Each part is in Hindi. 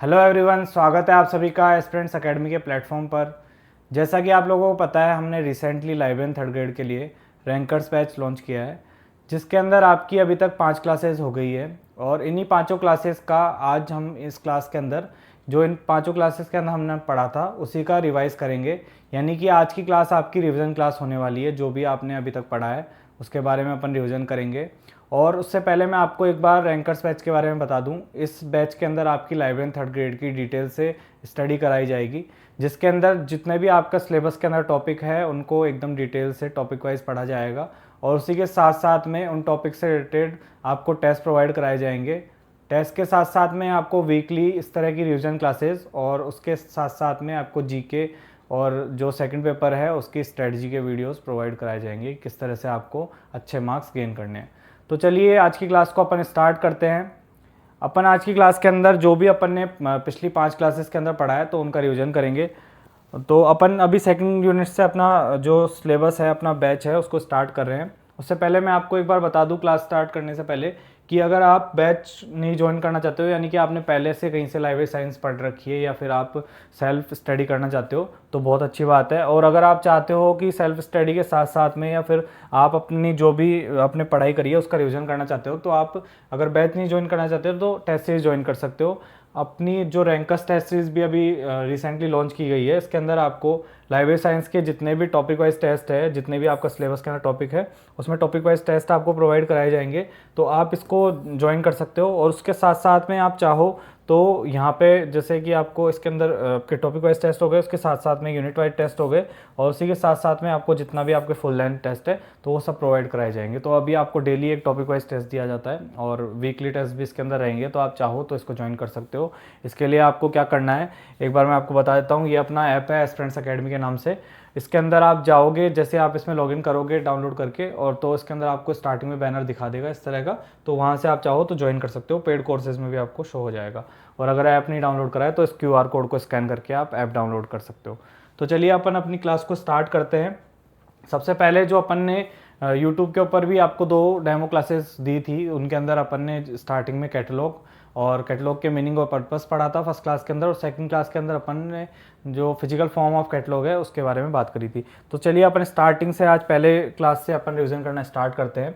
हेलो एवरीवन, स्वागत है आप सभी का एस्पिरेंट्स एकेडमी के प्लेटफॉर्म पर। जैसा कि आप लोगों को पता है, हमने रिसेंटली लाइब्रेरी थर्ड ग्रेड के लिए रैंकर्स बैच लॉन्च किया है, जिसके अंदर आपकी अभी तक 5 क्लासेस हो गई है। और इन्हीं 5 क्लासेस का आज हम इस क्लास के अंदर जो इन 5 क्लासेस के अंदर हमने पढ़ा था उसी का रिवाइज करेंगे। यानी कि आज की क्लास आपकी रिवीजन क्लास होने वाली है। जो भी आपने अभी तक पढ़ा है उसके बारे में अपन रिवीजन करेंगे। और उससे पहले मैं आपको एक बार रैंकर्स बैच के बारे में बता दूं। इस बैच के अंदर आपकी लाइब्रेरी थर्ड ग्रेड की डिटेल से स्टडी कराई जाएगी, जिसके अंदर जितने भी आपका सिलेबस के अंदर टॉपिक है उनको एकदम डिटेल से टॉपिक वाइज पढ़ा जाएगा। और उसी के साथ साथ में उन टॉपिक से रिलेटेड आपको टेस्ट प्रोवाइड कराए जाएंगे। टेस्ट के साथ साथ में आपको वीकली इस तरह की रिवीजन क्लासेस और उसके साथ साथ में आपको जीके और जो सेकंड पेपर है उसकी स्ट्रेटजी के वीडियोस प्रोवाइड कराए जाएंगे, किस तरह से आपको अच्छे मार्क्स गेन करने हैं। तो चलिए आज की क्लास को अपन स्टार्ट करते हैं। अपन आज की क्लास के अंदर जो भी अपन ने पिछली 5 क्लासेस के अंदर पढ़ा है तो उनका रिवीजन करेंगे। तो अपन अभी सेकंड यूनिट से अपना जो सिलेबस है, अपना बैच है, उसको स्टार्ट कर रहे हैं। उससे पहले मैं आपको एक बार बता दूं क्लास स्टार्ट करने से पहले कि अगर आप बैच नहीं ज्वाइन करना चाहते हो, यानी कि आपने पहले से कहीं से लाइब्रेरी साइंस पढ़ रखी है या फिर आप सेल्फ स्टडी करना चाहते हो तो बहुत अच्छी बात है। और अगर आप चाहते हो कि सेल्फ स्टडी के साथ साथ में या फिर आप अपनी जो भी आपने पढ़ाई करी है उसका रिवीजन करना चाहते हो तो आप अगर बैच नहीं ज्वाइन करना चाहते हो तो टेस्ट सीरीज ज्वाइन कर सकते हो। अपनी जो रैंकर्स टेस्ट सीरीज भी अभी रिसेंटली लॉन्च की गई है, इसके अंदर आपको लाइब्रेरी साइंस के जितने भी टॉपिक वाइज टेस्ट है, जितने भी आपका सिलेबस के अंदर टॉपिक है उसमें टॉपिक वाइज टेस्ट आपको प्रोवाइड कराए जाएंगे। तो आप इसको ज्वाइन कर सकते हो। और उसके साथ साथ में आप चाहो तो यहाँ पे जैसे कि आपको इसके अंदर आपके टॉपिक वाइज टेस्ट हो गए, उसके साथ साथ में यूनिट वाइज टेस्ट हो गए, और उसी के साथ साथ में आपको जितना भी आपके फुल लेंथ टेस्ट है तो वो सब प्रोवाइड कराए जाएंगे। तो अभी आपको डेली एक टॉपिक वाइज टेस्ट दिया जाता है और वीकली टेस्ट भी इसके अंदर रहेंगे। तो आप चाहो तो इसको ज्वाइन कर सकते हो। इसके लिए आपको क्या करना है एक बार मैं आपको बता देता हूँ। ये अपना ऐप है एस्पिरेंट्स एकेडमी के नाम से। इसके अंदर आप जाओगे, जैसे आप इसमें लॉगिन करोगे डाउनलोड करके, और तो इसके अंदर आपको स्टार्टिंग में बैनर दिखा देगा इस तरह का। तो वहाँ से आप चाहो तो ज्वाइन कर सकते हो। पेड कोर्सेज में भी आपको शो हो जाएगा। और अगर ऐप नहीं डाउनलोड करा है तो इस क्यूआर कोड को स्कैन करके आप ऐप डाउनलोड कर सकते हो। तो चलिए अपन अपनी क्लास को स्टार्ट करते हैं। सबसे पहले जो अपन ने यूट्यूब के ऊपर भी आपको 2 डेमो क्लासेस दी थी, उनके अंदर अपन ने स्टार्टिंग में कैटलॉग और कैटलॉग के मीनिंग और पर्पस पढ़ा था फर्स्ट क्लास के अंदर, और सेकंड क्लास के अंदर अपन ने जो फिजिकल फॉर्म ऑफ कैटलॉग है उसके बारे में बात करी थी। तो चलिए अपन स्टार्टिंग से आज पहले क्लास से अपन रिविजन करना स्टार्ट करते हैं।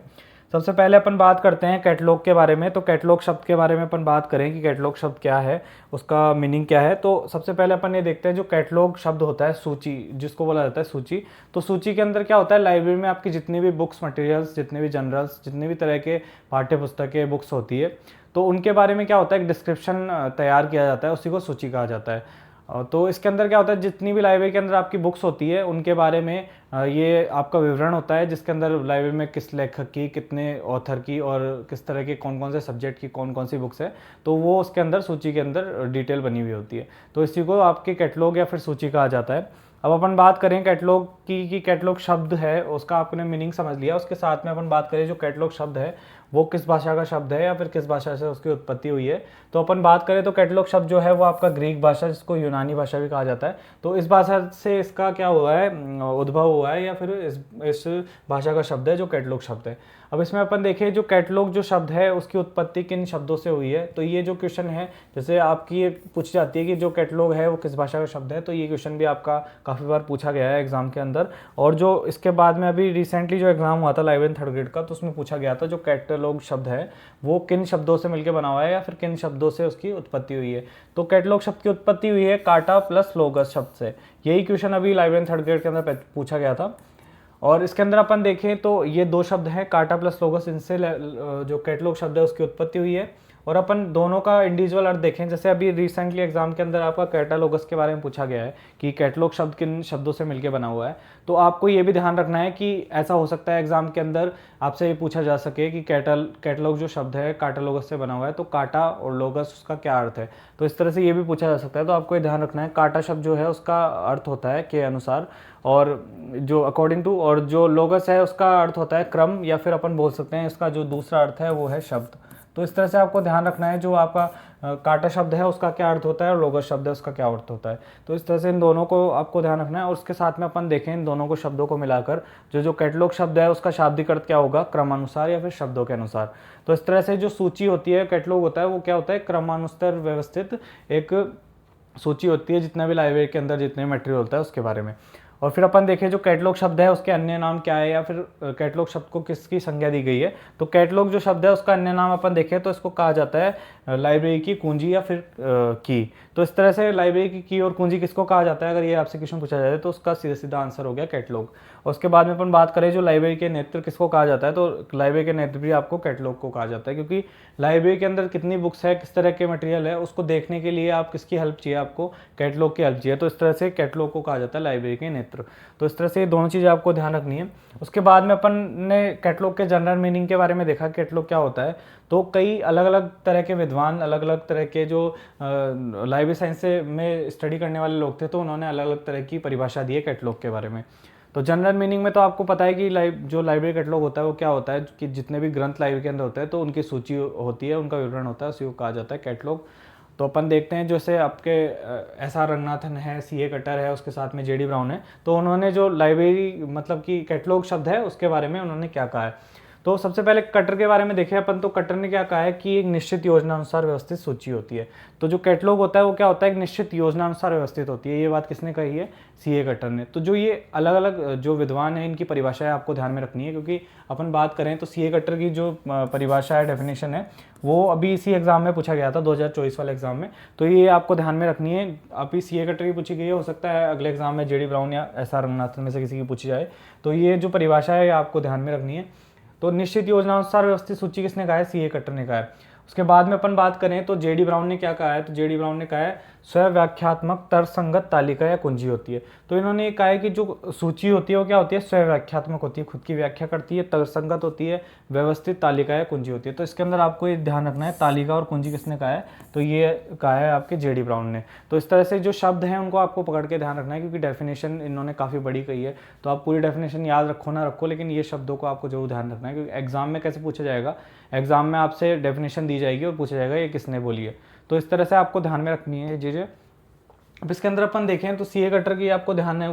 सबसे पहले अपन बात करते हैं कैटलॉग के बारे में। तो कैटलॉग शब्द के बारे में अपन बात करें कि कैटलॉग शब्द क्या है, उसका मीनिंग क्या है। तो सबसे पहले अपन ये देखते हैं जो कैटलॉग शब्द होता है, सूची जिसको बोला जाता है सूची। तो सूची के अंदर क्या होता है, लाइब्रेरी में आपकी जितनी भी बुक्स मटेरियल्स, जितने भी जनरल्स, जितने भी तरह के पाठ्य पुस्तकें बुक्स होती है तो उनके बारे में क्या होता है, एक डिस्क्रिप्शन तैयार किया जाता है, उसी को सूची कहा जाता है। तो इसके अंदर क्या होता है, जितनी भी लाइब्रेरी के अंदर आपकी बुक्स होती है उनके बारे में ये आपका विवरण होता है, जिसके अंदर लाइब्रेरी में किस लेखक की, कितने ऑथर की और किस तरह के कौन कौन से सब्जेक्ट की कौन कौन सी बुक्स है, तो वो उसके अंदर सूची के अंदर डिटेल बनी हुई होती है। तो इसी को आपके कैटलॉग या फिर सूची कहा जाता है। अब अपन बात करें कैटलॉग की कि कैटलॉग शब्द है उसका आपने मीनिंग समझ लिया। उसके साथ में अपन बात करें जो कैटलॉग शब्द है वो किस भाषा का शब्द है या फिर किस भाषा से उसकी उत्पत्ति हुई है। तो अपन बात करें तो कैटलॉग शब्द जो है वो आपका ग्रीक भाषा, जिसको यूनानी भाषा भी कहा जाता है, तो इस भाषा से इसका क्या हुआ है, उद्भव हुआ है, या फिर इस भाषा का शब्द है जो कैटलॉग शब्द है। अब इसमें अपन देखें जो कैटलॉग जो शब्द है उसकी उत्पत्ति किन शब्दों से हुई है। तो ये जो क्वेश्चन है, जैसे आपकी ये पूछी जाती है कि जो कैटलॉग है वो किस भाषा का शब्द है, तो ये क्वेश्चन भी आपका काफ़ी बार पूछा गया है एग्जाम के अंदर। और जो इसके बाद में अभी रिसेंटली जो एग्जाम हुआ था लाइब्रेरी थर्ड ग्रेड का, तो उसमें पूछा गया था जो कैटलॉग शब्द है वो किन शब्दों से मिलकर बना हुआ है या फिर किन शब्दों से उसकी उत्पत्ति हुई है। तो कैटलॉग शब्द की उत्पत्ति हुई है काटा प्लस लोगस शब्द से। यही क्वेश्चन अभी लाइब्रेरी थर्ड ग्रेड के अंदर पूछा गया था। और इसके अंदर अपन देखें तो ये 2 शब्द हैं काटा प्लस लोगस, इनसे जो कैटलॉग शब्द है उसकी उत्पत्ति हुई है। और अपन दोनों का इंडिविजुअल अर्थ देखें, जैसे अभी रिसेंटली एग्जाम के अंदर आपका कैटालोगस के बारे में पूछा गया है कि कैटलॉग शब्द किन शब्दों से मिलकर बना हुआ है। तो आपको ये भी ध्यान रखना है कि ऐसा हो सकता है एग्जाम के अंदर आपसे ये पूछा जा सके कि कैटलॉग जो शब्द है काटालोगस से बना हुआ है, तो काटा और लोगस उसका क्या अर्थ है। तो इस तरह से ये भी पूछा जा सकता है। तो आपको ये ध्यान रखना है, काटा शब्द जो है उसका अर्थ होता है के अनुसार, और जो अकॉर्डिंग टू, और जो लोगस है उसका अर्थ होता है क्रम, या फिर अपन बोल सकते हैं इसका जो दूसरा अर्थ है वो है शब्द। तो इस तरह से आपको ध्यान रखना है, जो आपका काटा शब्द है उसका क्या अर्थ होता है और लोगस शब्द है उसका क्या अर्थ होता है। तो इस तरह से इन दोनों को आपको ध्यान रखना है। और उसके साथ में अपन देखें इन दोनों को शब्दों को मिलाकर जो कैटलॉग शब्द है उसका शाब्दिक अर्थ क्या होगा, क्रमानुसार या फिर शब्दों के अनुसार। तो इस तरह से जो सूची होती है, कैटलॉग होता है, वो क्या होता है, क्रमानुसार व्यवस्थित एक सूची होती है जितना भी लाइब्रेरी के अंदर जितने मटेरियल होता है उसके बारे में। और फिर अपन देखें जो कैटलॉग शब्द है उसके अन्य नाम क्या है, या फिर कैटलॉग शब्द को किसकी संज्ञा दी गई है। तो कैटलॉग जो शब्द है उसका अन्य नाम अपन देखें तो इसको कहा जाता है लाइब्रेरी की कुंजी या फिर की। तो इस तरह से लाइब्रेरी की और कुंजी किसको कहा जाता है, अगर ये आपसे क्वेश्चन पूछा जाए तो उसका सीधा सीधा आंसर हो गया कैटलॉग। और उसके बाद में अपन बात करें जो लाइब्रेरी के नेत्र किसको कहा जाता है, तो लाइब्रेरी के नेत्र भी आपको कैटलॉग को कहा जाता है, क्योंकि लाइब्रेरी के अंदर कितनी बुक्स है, किस तरह के मटेरियल है, उसको देखने के लिए आप किसकी हेल्प चाहिए, आपको कैटलॉग की हेल्प चाहिए। तो इस तरह से कैटलॉग को कहा जाता है लाइब्रेरी के नेत्र। तो इस तरह से ये दोनों चीज़ें आपको ध्यान रखनी है। उसके बाद में अपन ने कैटलॉग के जनरल मीनिंग के बारे में देखा, कैटलॉग क्या होता है। तो कई अलग अलग तरह के विद्वान, अलग अलग तरह के जो लाइब्रेरी साइंस से में स्टडी करने वाले लोग थे, तो उन्होंने अलग अलग तरह की परिभाषा दी है कैटलॉग के बारे में। तो जनरल मीनिंग में तो आपको पता है कि जो लाइब्रेरी कैटलॉग होता है वो क्या होता है, कि जितने भी ग्रंथ लाइब्रेरी के अंदर होते हैं तो उनकी सूची होती है, उनका विवरण होता है, उसी को कहा जाता है कैटलॉग। तो अपन देखते हैं जैसे आपके एस.आर. रंगनाथन है, C.A. कट्टर है, उसके साथ में J.D. ब्राउन है। तो उन्होंने जो लाइब्रेरी मतलब कि कैटलॉग शब्द है उसके बारे में उन्होंने क्या कहा है। तो सबसे पहले कट्टर के बारे में देखें अपन, तो कट्टर ने क्या कहा है कि एक निश्चित योजना अनुसार व्यवस्थित सूची होती है। तो जो कैटलॉग होता है वो क्या होता है, एक निश्चित योजना अनुसार व्यवस्थित होती है। ये बात किसने कही है, C.A. कट्टर ने। तो जो ये अलग अलग जो विद्वान है इनकी परिभाषा है आपको ध्यान में रखनी है, क्योंकि अपन बात करें तो C.A. कट्टर की जो परिभाषा है, डेफिनेशन है, वो अभी इसी एग्जाम में पूछा गया था 2024 वाले एग्जाम में। तो ये आपको ध्यान में रखनी है। अभी C.A. कट्टर की पूछी गई है, हो सकता है अगले एग्जाम में J.D. ब्राउन या एस.आर. रंगनाथन में से किसी की पूछी जाए। तो ये जो परिभाषा है आपको ध्यान में रखनी है। तो निश्चित योजनानुसार व्यवस्थित सूची किसने कहा है, C.A. कट्टर ने कहा है। उसके बाद में अपन बात करें तो J.D. ब्राउन ने क्या कहा है, तो J.D. ब्राउन ने कहा है स्वव्याख्यात्मक तर्कसंगत तालिका या कुंजी होती है। तो इन्होंने ये कहा है कि जो सूची होती है वो क्या होती है, स्वव्याख्यात्मक होती है, खुद की व्याख्या करती है, तर्कसंगत होती है, व्यवस्थित तालिका या कुंजी होती है। तो इसके अंदर आपको ये ध्यान रखना है, तालिका और कुंजी किसने कहा है, तो ये कहा है आपके J.D. ब्राउन ने। तो इस तरह से जो शब्द हैं उनको आपको पकड़ के ध्यान रखना है, क्योंकि डेफिनेशन इन्होंने काफ़ी बड़ी कही है। तो आप पूरी डेफिनेशन याद रखो ना रखो, लेकिन ये शब्दों को आपको जरूर ध्यान रखना है, क्योंकि एग्जाम में कैसे पूछा जाएगा, एग्जाम में आपसे डेफिनेशन दी जाएगी और पूछा जाएगा ये किसने बोली है। तो इस तरह से आपको ध्यान में रखनी है चीज़ें। अब इसके अंदर अपन देखें तो C.A. कट्टर की आपको ध्यान है,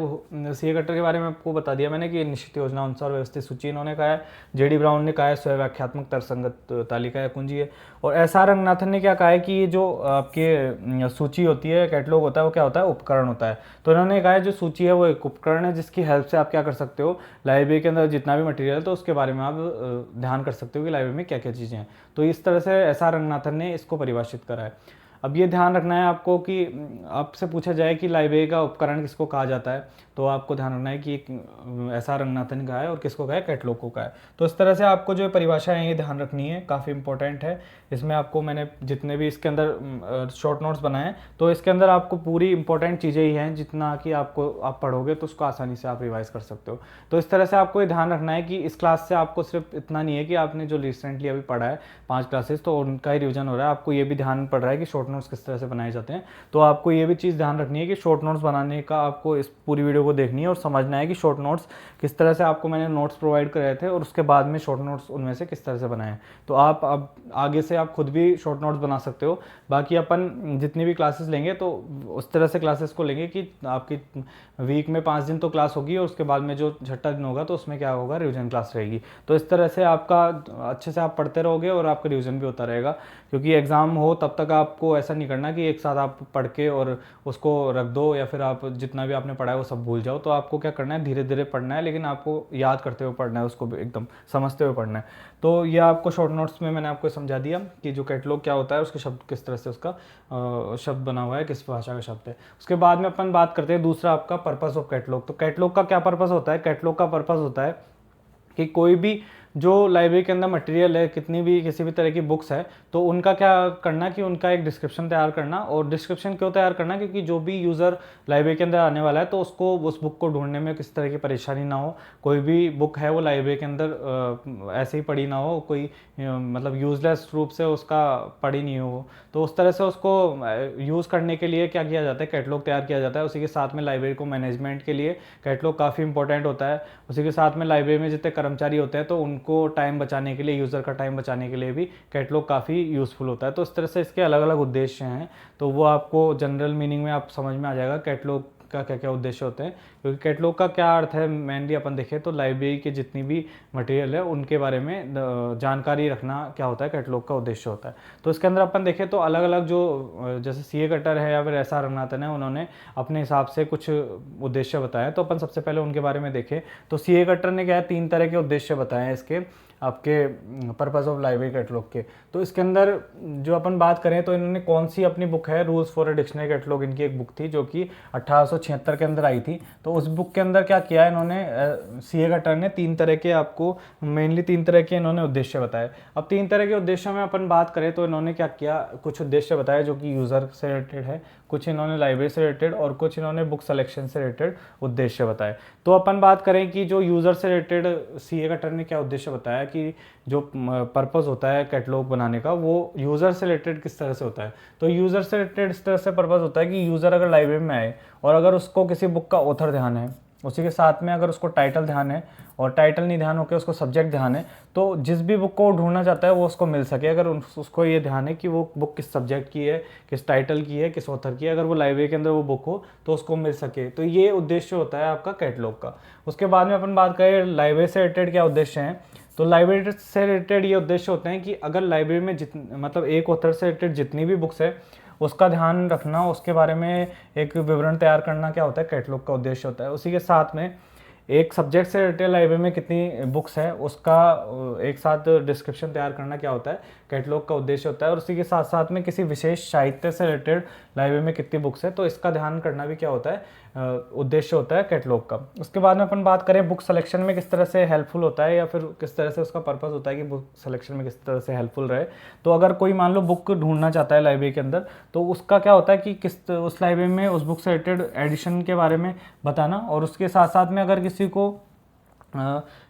C.A. कट्टर के बारे में आपको बता दिया मैंने कि निश्चित योजना अनुसार व्यवस्थित सूची इन्होंने कहा है। J.D. ब्राउन ने कहा है स्वव्याख्यात्मक तर्कसंगत तालिका या कुंजी है। और एस.आर. रंगनाथन ने क्या कहा है कि ये जो आपके सूची होती है, कैटलॉग होता है, वो क्या होता है, उपकरण होता है। तो इन्होंने कहा है जो सूची है वो एक उपकरण है जिसकी हेल्प से आप क्या कर सकते हो, लाइब्रेरी के अंदर जितना भी मटेरियल है तो उसके बारे में आप ध्यान कर सकते हो कि लाइब्रेरी में क्या क्या चीज़ें हैं। तो इस तरह से एस.आर. रंगनाथन ने इसको परिभाषित करा है। अब ये ध्यान रखना है आपको कि आपसे पूछा जाए कि लाइब्रेरी का उपकरण किसको कहा जाता है, तो आपको ध्यान रखना है कि एस.आर. रंगनाथन का है और किसको कहा है, कैटलॉग को कहा है। तो इस तरह से आपको जो परिभाषा है ये ध्यान रखनी है, काफ़ी इंपॉर्टेंट है। इसमें आपको मैंने जितने भी इसके अंदर शॉर्ट नोट्स बनाए हैं, तो इसके अंदर आपको पूरी इंपॉर्टेंट चीज़ें ही हैं, जितना कि आप पढ़ोगे तो उसको आसानी से आप रिवाइज कर सकते हो। तो इस तरह से आपको ये ध्यान रखना है कि इस क्लास से आपको सिर्फ इतना नहीं है कि आपने जो रिसेंटली अभी पढ़ा है 5 क्लासेस, तो उनका ही रिविजन हो रहा है, आपको ये भी ध्यान पड़ रहा है कि शॉर्ट नोट्स किस तरह से बनाए जाते हैं। तो आपको ये भी चीज़ ध्यान रखनी है कि शॉर्ट नोट्स बनाने का आपको इस पूरी वीडियो को देखनी है और समझना है कि शॉर्ट नोट्स किस तरह से आपको मैंने नोट्स प्रोवाइड कराए थे और उसके बाद में शॉर्ट नोट्स उनमें से किस तरह से बनाए। तो आप अब आगे से आप खुद भी शॉर्ट नोट्स बना सकते हो। बाकी अपन जितनी भी क्लासेस लेंगे तो उस तरह से क्लासेस को लेंगे कि आपकी वीक में 5 दिन तो क्लास होगी और उसके बाद में जो छठा दिन होगा तो उसमें क्या होगा, रिवीजन क्लास रहेगी। तो इस तरह से आपका अच्छे से आप पढ़ते रहोगे और आपका रिवीजन भी होता रहेगा, क्योंकि एग्ज़ाम हो तब तक आपको ऐसा नहीं करना कि एक साथ आप पढ़ के और उसको रख दो, या फिर आप जितना भी आपने पढ़ा है वो सब भूल जाओ। तो आपको क्या करना है, धीरे धीरे पढ़ना है, लेकिन आपको याद करते हुए पढ़ना है, उसको भी एकदम समझते हुए पढ़ना है। तो ये आपको शॉर्ट नोट्स में मैंने आपको समझा दिया कि जो कैटलॉग क्या होता है, उसके शब्द किस तरह से उसका शब्द बना हुआ है, किस भाषा का शब्द है। उसके बाद में अपन बात करते हैं दूसरा आपका पर्पस ऑफ कैटलॉग। तो कैटलॉग का क्या पर्पस होता है, कैटलॉग का पर्पस होता है कि कोई भी जो लाइब्रेरी के अंदर मटेरियल है, कितनी भी किसी भी तरह की बुक्स है, तो उनका क्या करना कि उनका एक डिस्क्रिप्शन तैयार करना। और डिस्क्रिप्शन क्यों तैयार करना, क्योंकि जो भी यूज़र लाइब्रेरी के अंदर आने वाला है तो उसको उस बुक को ढूंढने में किसी तरह की परेशानी ना हो। कोई भी बुक है वो लाइब्रेरी के अंदर ऐसे ही पड़ी ना हो, कोई मतलब यूज़लेस रूप से उसका पड़ी नहीं हो। तो उस तरह से उसको यूज़ करने के लिए क्या किया जाता है, कैटलॉग तैयार किया जाता है। उसी के साथ में लाइब्रेरी को मैनेजमेंट के लिए कैटलॉग काफ़ी इंपॉर्टेंट होता है। उसी के साथ में लाइब्रेरी में जितने कर्मचारी होते हैं तो उनको टाइम बचाने के लिए, यूज़र का टाइम बचाने के लिए भी कैटलॉग काफ़ी यूज़फुल होता है। तो इस तरह से इसके अलग अलग उद्देश्य हैं, तो वो आपको जनरल मीनिंग में आप समझ में आ जाएगा कैटलॉग का क्या क्या उद्देश्य होते हैं। क्योंकि कैटलॉग का क्या अर्थ है, मेनली अपन देखें तो लाइब्रेरी के जितनी भी मटेरियल है उनके बारे में जानकारी रखना क्या होता है, कैटलॉग का उद्देश्य होता है। तो इसके अंदर अपन देखें तो अलग अलग जो जैसे सीए कटर है या फिर एसआर रंगनाथन है, उन्होंने अपने हिसाब से कुछ उद्देश्य बताए। तो अपन सबसे पहले उनके बारे में देखें तो सीए कटर ने क्या है, 3 तरह के उद्देश्य बताए हैं इसके आपके पर्पस ऑफ लाइब्रेरी कैटलॉग के। तो इसके अंदर जो अपन बात करें तो इन्होंने कौन सी अपनी बुक है, rules for a dictionary catalogue, इनकी एक बुक थी जो कि 1876 के अंदर आई थी। तो उस बुक के अंदर क्या किया इन्होंने, सीए कटर ने 3 तरह के आपको मेनली 3 तरह के इन्होंने उद्देश्य बताए। अब 3 तरह के उद्देश्यों में अपन बात करें तो इन्होंने क्या किया, कुछ उद्देश्य बताए जो कि यूज़र से रिलेटेड है, कुछ इन्होंने लाइब्रेरी से रिलेटेड और कुछ इन्होंने बुक सिलेक्शन से रिलेटेड उद्देश्य बताए। तो अपन बात करें कि जो यूज़र से रिलेटेड सीए कटर ने क्या उद्देश्य बताया कि जो पर्पस होता है कैटलॉग बनाने का वो यूज़र से रिलेटेड किस तरह से होता है। तो यूज़र से रिलेटेड इस तरह से पर्पस होता है कि यूज़र अगर लाइब्रेरी में आए और अगर उसको किसी बुक का ऑथर ध्यान है, उसी के साथ में अगर उसको टाइटल ध्यान है और टाइटल नहीं ध्यान होकर उसको सब्जेक्ट ध्यान है, तो जिस भी बुक को ढूंढना चाहता है वो उसको मिल सके। अगर उसको ये ध्यान है कि वो बुक किस सब्जेक्ट की है, किस टाइटल की है, किस ऑथर की है, अगर वो लाइब्रेरी के अंदर वो बुक हो तो उसको मिल सके। तो ये उद्देश्य होता है आपका कैटलॉग का। उसके बाद में अपन बात करें लाइब्रेरी से रिलेटेड क्या उद्देश्य हैं, तो लाइब्रेरी से रिलेटेड ये उद्देश्य होते हैं कि अगर लाइब्रेरी में मतलब एक ऑथर से रिलेटेड जितनी भी बुक्स है उसका ध्यान रखना, उसके बारे में एक विवरण तैयार करना क्या होता है, कैटलॉग का उद्देश्य होता है। उसी के साथ में एक सब्जेक्ट से रिलेटेड लाइब्रेरी में कितनी बुक्स है उसका एक साथ डिस्क्रिप्शन तैयार करना क्या होता है, कैटलॉग का उद्देश्य होता है। और उसी के साथ साथ में किसी विशेष साहित्य से रिलेटेड लाइब्रेरी में कितनी बुक्स है तो इसका ध्यान करना भी क्या होता है, उद्देश्य होता है कैटलॉग का। उसके बाद में अपन बात करें बुक सिलेक्शन में किस तरह से हेल्पफुल होता है या फिर किस तरह से उसका पर्पस होता है कि बुक सिलेक्शन में किस तरह से हेल्पफुल रहे। तो अगर कोई मान लो बुक ढूंढना चाहता है लाइब्रेरी के अंदर तो उसका क्या होता है कि किस उस लाइब्रेरी में उस बुक से रिलेटेड एडिशन के बारे में बताना। और उसके साथ साथ में अगर किसी को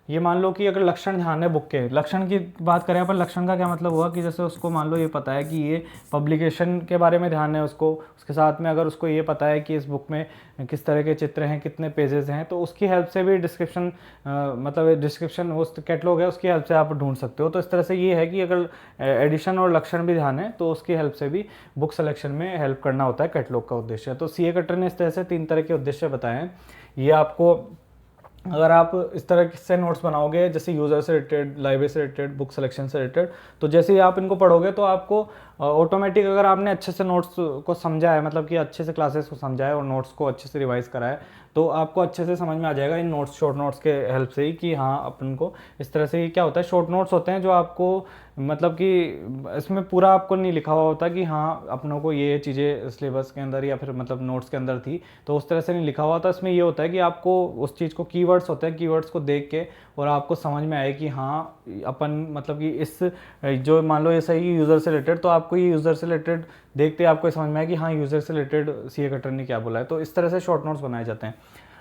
ये मान लो कि अगर लक्षण ध्यान है बुक के, लक्षण की बात करें अपन, लक्षण का क्या मतलब हुआ कि जैसे उसको मान लो ये पता है कि ये पब्लिकेशन के बारे में ध्यान है उसको, उसके साथ में अगर उसको ये पता है कि इस बुक में किस तरह के चित्र हैं, कितने पेजेस हैं, तो उसकी हेल्प से भी डिस्क्रिप्शन मतलब डिस्क्रिप्शन उस कैटलॉग है उसकी हेल्प से आप ढूंढ सकते हो। तो इस तरह से ये है कि अगर एडिशन और लक्षण भी ध्यान है तो उसकी हेल्प से भी बुक सिलेक्शन में हेल्प करना होता है कैटलॉग का उद्देश्य। तो सीए कटर ने इस तरह से 3 तरह के उद्देश्य बताए हैं। ये आपको अगर आप इस तरह से नोट्स बनाओगे जैसे यूज़र से रिलेटेड, लाइब्रेरी से रिलेटेड, बुक सिलेक्शन से रिलेटेड, तो जैसे ही आप इनको पढ़ोगे तो आपको ऑटोमेटिक अगर आपने अच्छे से नोट्स को समझा है, मतलब कि अच्छे से क्लासेस को समझा है और नोट्स को अच्छे से रिवाइज करा है, तो आपको अच्छे से समझ में आ जाएगा इन नोट्स, शॉर्ट नोट्स के हेल्प से ही कि हाँ अपन को इस तरह से ही क्या होता है। शॉर्ट नोट्स होते हैं जो आपको मतलब कि इसमें पूरा आपको नहीं लिखा हुआ होता कि हाँ अपनों को ये चीज़ें सिलेबस के अंदर या फिर मतलब नोट्स के अंदर थी, तो उस तरह से नहीं लिखा हुआ था। इसमें ये होता है कि आपको उस चीज़ को कीवर्ड्स होते हैं, कीवर्ड्स को देख के और आपको समझ में आए कि हाँ अपन मतलब कि इस जो मान लो ये सही यूज़र से रिलेटेड, तो आपको ये यूज़र से रिलेटेड देखते आपको समझ में आए कि हाँ यूज़र से रिलेटेड सीए कटर ने क्या बोला है। तो इस तरह से शॉर्ट नोट्स बनाए जाते हैं।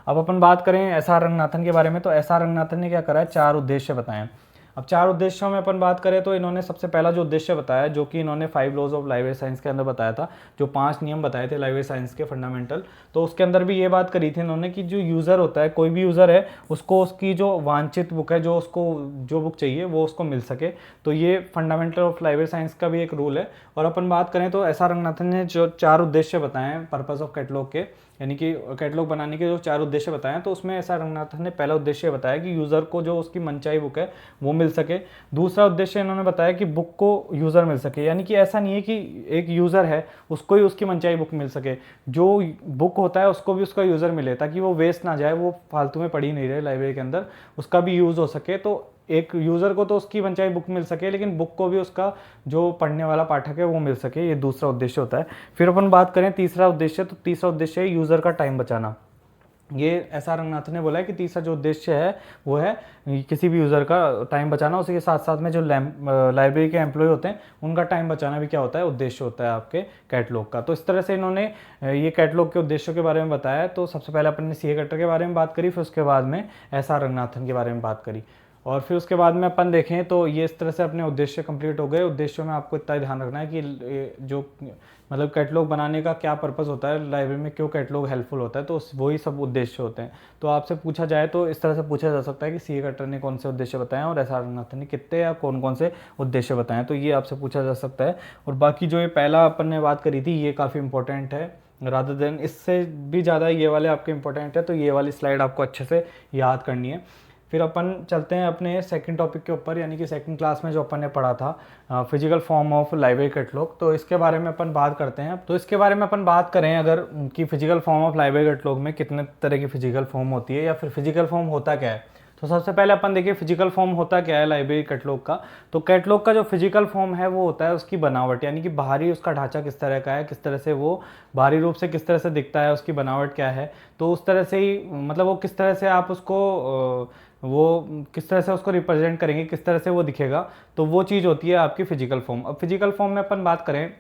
अब अपन बात करें एसआर रंगनाथन के बारे में, तो एसआर रंगनाथन ने क्या करा है, 4 उद्देश्य बताए हैं। अब 4 उद्देश्यों में अपन बात करें तो इन्होंने सबसे पहला जो उद्देश्य बताया जो कि इन्होंने 5 लॉज ऑफ लाइब्रेरी साइंस के अंदर बताया था, जो 5 नियम बताए थे लाइब्रेरी साइंस के फंडामेंटल, तो उसके अंदर भी ये बात करी थी इन्होंने कि जो यूज़र होता है, कोई भी यूज़र है, उसको उसकी जो वांछित बुक है, जो उसको जो बुक चाहिए वो उसको मिल सके। तो ये फंडामेंटल ऑफ लाइब्रेरी साइंस का भी एक रूल है। और अपन बात करें तो एसआर रंगनाथन ने जो 4 उद्देश्य बताए हैं पर्पस ऑफ कैटलॉग के, यानी कि कैटलॉग बनाने के जो 4 उद्देश्य बताए हैं, तो उसमें एसआर रंगनाथन ने पहला उद्देश्य बताया कि यूज़र को जो उसकी मनचाही बुक है वो मिल सके। दूसरा उद्देश्य इन्होंने बताया कि बुक को यूज़र मिल सके, यानी कि ऐसा नहीं है कि एक यूज़र है उसको ही उसकी मनचाही बुक मिल सके, जो बुक होता है उसको भी उसका यूज़र मिले ताकि वो वेस्ट ना जाए, वो फालतू में पड़ी नहीं रहे लाइब्रेरी के अंदर, उसका भी यूज़ हो सके। तो एक यूज़र को तो उसकी मनचाही बुक मिल सके लेकिन बुक को भी उसका जो पढ़ने वाला पाठक है वो मिल सके, ये दूसरा उद्देश्य होता है। फिर अपन बात करें तीसरा उद्देश्य, तो तीसरा उद्देश्य है यूज़र का टाइम बचाना। ये एसआर रंगनाथन ने बोला है कि तीसरा जो उद्देश्य है वो है किसी भी यूज़र का टाइम बचाना। उसी के साथ साथ में जो लाइब्रेरी के एम्प्लॉय होते हैं उनका टाइम बचाना भी क्या होता है, उद्देश्य होता है आपके कैटलॉग का। तो इस तरह से इन्होंने ये कैटलॉग के उद्देश्यों के बारे में बताया। तो सबसे पहले अपन ने सीए कटर के बारे में बात करी, फिर उसके बाद में एसआर रंगनाथन के बारे में बात करी। और फिर उसके बाद में अपन देखें तो ये इस तरह से अपने उद्देश्य कंप्लीट हो गए। उद्देश्यों में आपको इतना ही ध्यान रखना है कि जो मतलब कैटलॉग बनाने का क्या पर्पस होता है, लाइब्रेरी में क्यों कैटलॉग हेल्पफुल होता है, तो वही सब उद्देश्य होते हैं। तो आपसे पूछा जाए तो इस तरह से पूछा जा सकता है कि सी कटर ने कौन से उद्देश्य बताएं और एस आर रंगनाथन ने कितने या कौन कौन से उद्देश्य बताएं, तो ये आपसे पूछा जा सकता है। और बाकी जो ये पहला अपन ने बात करी थी ये काफ़ी इंपॉर्टेंट है, रादर देन इससे भी ज़्यादा ये वाले आपके इंपॉर्टेंट है, तो ये वाली स्लाइड आपको अच्छे से याद करनी है। फिर अपन चलते हैं अपने सेकंड टॉपिक के ऊपर, यानी कि सेकंड क्लास में जो अपन ने पढ़ा था physical form of library catalogue, तो इसके बारे में अपन बात करते हैं। तो इसके बारे में अपन बात करें अगर कि physical form of library catalogue में कितने तरह की फिजिकल फॉर्म होती है या फिर फिजिकल फॉर्म होता क्या है, तो सबसे पहले अपन देखिए फिजिकल फॉर्म होता क्या है लाइब्रेरी कैटलॉग का। तो कैटलॉग का जो फिजिकल फॉर्म है वो होता है उसकी बनावट, यानी कि बाहरी उसका ढांचा किस तरह का है, किस तरह से वो बाहरी रूप से किस तरह से दिखता है, उसकी बनावट क्या है, तो उस तरह से ही मतलब वो किस तरह से आप उसको वो किस तरह से उसको रिप्रेजेंट करेंगे, किस तरह से वो दिखेगा, तो वो चीज़ होती है आपकी फिजिकल फॉर्म। अब फिजिकल फॉर्म में अपन बात करें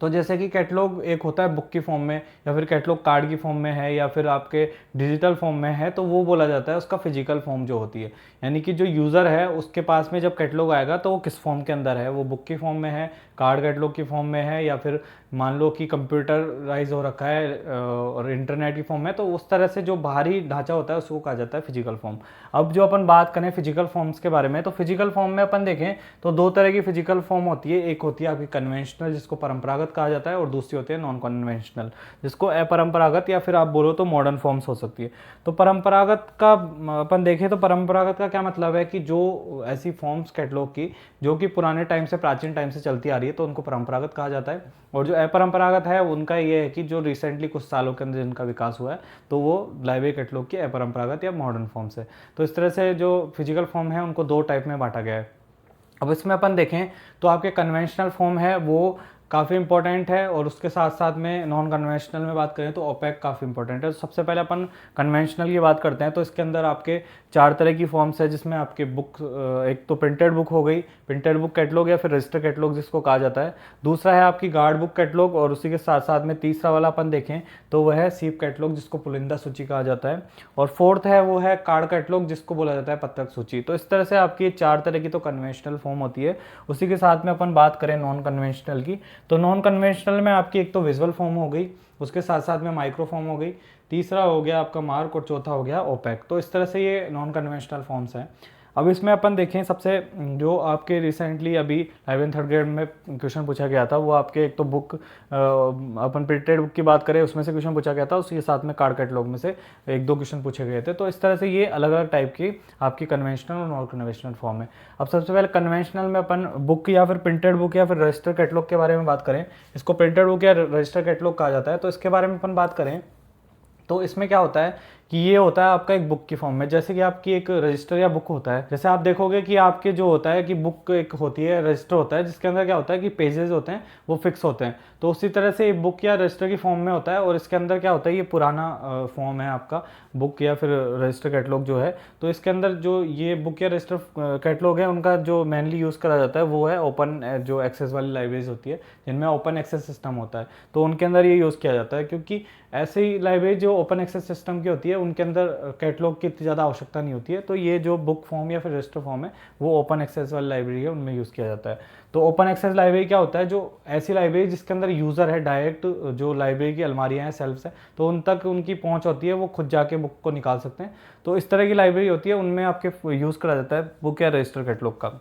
तो जैसे कि कैटलॉग एक होता है बुक की फॉर्म में या फिर कैटलॉग कार्ड की फॉर्म में है या फिर आपके डिजिटल फॉर्म में है, तो वो बोला जाता है उसका फिजिकल फॉर्म जो होती है। यानी कि जो यूज़र है उसके पास में जब कैटलॉग आएगा तो वो किस फॉर्म के अंदर है, वो बुक की फॉर्म में है, कार्ड कैटलॉग की फॉर्म में है, या फिर मान लो कि कंप्यूटराइज हो रखा है और इंटरनेट की फॉर्म में, तो उस तरह से जो बाहरी ढांचा होता है उसको कहा जाता है फिजिकल फॉर्म। अब जो अपन बात करें फिजिकल फॉर्म्स के बारे में, तो फिजिकल फॉर्म में अपन देखें तो दो तरह की फिजिकल फॉर्म होती है। एक होती है आपकी कन्वेंशनल जिसको परंपरागत कहा जाता है, और दूसरी होती है नॉन कन्वेंशनल जिसको अपरंपरागत या फिर आप बोलो तो मॉडर्न फॉर्म्स हो सकती है। तो परंपरागत का अपन देखें तो परंपरागत का क्या मतलब है कि जो ऐसी फॉर्म्स कैटलॉग की जो कि पुराने टाइम से प्राचीन टाइम से चलती आ रही है तो उनको परंपरागत कहा जाता है। और जो अपरंपरागत है उनका ये है कि जो रिसेंटली कुछ सालों के अंदर जिनका विकास हुआ है तो वो लाइब्रेरी कैटलॉग की अपरंपरागत या मॉडर्न फॉर्म्स है। तो इस तरह से जो फिजिकल फॉर्म है उनको दो टाइप में बांटा गया है। अब इसमें अपन देखें तो आपके कन्वेंशनल फॉर्म है वो काफ़ी इंपॉर्टेंट है, और उसके साथ साथ में नॉन कन्वेंशनल में बात करें तो ओपेक काफ़ी इंपॉर्टेंट है। तो सबसे पहले अपन कन्वेंशनल की बात करते हैं। तो इसके अंदर आपके चार तरह की फॉर्म्स है जिसमें आपके बुक एक तो प्रिंटेड बुक हो गई, प्रिंटेड बुक कैटलॉग या फिर रजिस्टर कैटलॉग जिसको कहा जाता है। दूसरा है आपकी गार्ड बुक कैटलॉग, और उसी के साथ साथ में तीसरा वाला अपन देखें तो वह है सीप कैटलॉग जिसको पुलिंदा सूची कहा जाता है, और फोर्थ है वो है कार्ड कैटलॉग जिसको बोला जाता है पत्रक सूची। तो इस तरह से आपकी चार तरह की तो कन्वेंशनल फॉर्म होती है। उसी के साथ में अपन बात करें नॉन कन्वेंशनल की, तो नॉन कन्वेंशनल में आपकी एक तो विजुअल फॉर्म हो गई, उसके साथ साथ में माइक्रो फॉर्म हो गई, तीसरा हो गया आपका मार्क, और चौथा हो गया ओपेक। तो इस तरह से ये नॉन कन्वेंशनल फॉर्म्स हैं। अब इसमें अपन देखें सबसे जो आपके रिसेंटली अभी 11th थर्ड ग्रेड में क्वेश्चन पूछा गया था वो आपके एक तो बुक अपन प्रिंटेड बुक की बात करें उसमें से क्वेश्चन पूछा गया था, उसके साथ में कार्ड कैटलॉग में से एक दो क्वेश्चन पूछे गए थे। तो इस तरह से ये अलग अलग टाइप की आपकी कन्वेंशनल और नॉन कन्वेंशनल फॉर्म है। अब सबसे पहले कन्वेंशनल में अपन बुक या फिर प्रिंटेड बुक या फिर रजिस्टर कैटलॉग के बारे में बात करें, इसको प्रिंटेड बुक या रजिस्टर कैटलॉग कहा जाता है। तो इसके बारे में अपन बात करें तो इसमें क्या होता है कि ये होता है आपका एक बुक की फॉर्म में, जैसे कि आपकी एक रजिस्टर या बुक होता है। जैसे आप देखोगे कि आपके जो होता है कि बुक एक होती है, रजिस्टर होता है जिसके अंदर क्या होता है कि पेजेस होते हैं वो फिक्स होते हैं। तो उसी तरह से बुक या रजिस्टर की फॉर्म में होता है, और इसके अंदर क्या होता है ये पुराना फॉर्म है आपका बुक या फिर रजिस्टर कैटलॉग जो है। तो इसके अंदर जो ये बुक या रजिस्टर कैटलॉग है उनका जो मेनली यूज़ करा जाता है वो है ओपन जो एक्सेस वाली लाइब्रेरीज होती है जिनमें ओपन एक्सेस सिस्टम होता है, तो उनके अंदर ये यूज़ किया जाता है। क्योंकि ऐसे ही लाइब्रेरी जो ओपन एक्सेस सिस्टम की होती है उनके अंदर कैटलॉग की इतनी ज़्यादा आवश्यकता नहीं होती है। तो ये जो बुक फॉर्म या फिर रजिस्टर फॉर्म है वो ओपन एक्सेस वाली लाइब्रेरी है उनमें यूज़ किया जाता है। तो ओपन एक्सेस लाइब्रेरी क्या होता है, जो ऐसी लाइब्रेरी जिसके अंदर यूज़र है डायरेक्ट, जो लाइब्रेरी की अलमारियाँ हैं सेल्फ्स हैं तो उन तक उनकी पहुँच होती है, वो खुद जाके बुक को निकाल सकते हैं। तो इस तरह की लाइब्रेरी होती है, उनमें आपके यूज़ करा जाता है बुक या रजिस्टर कैटलॉग का।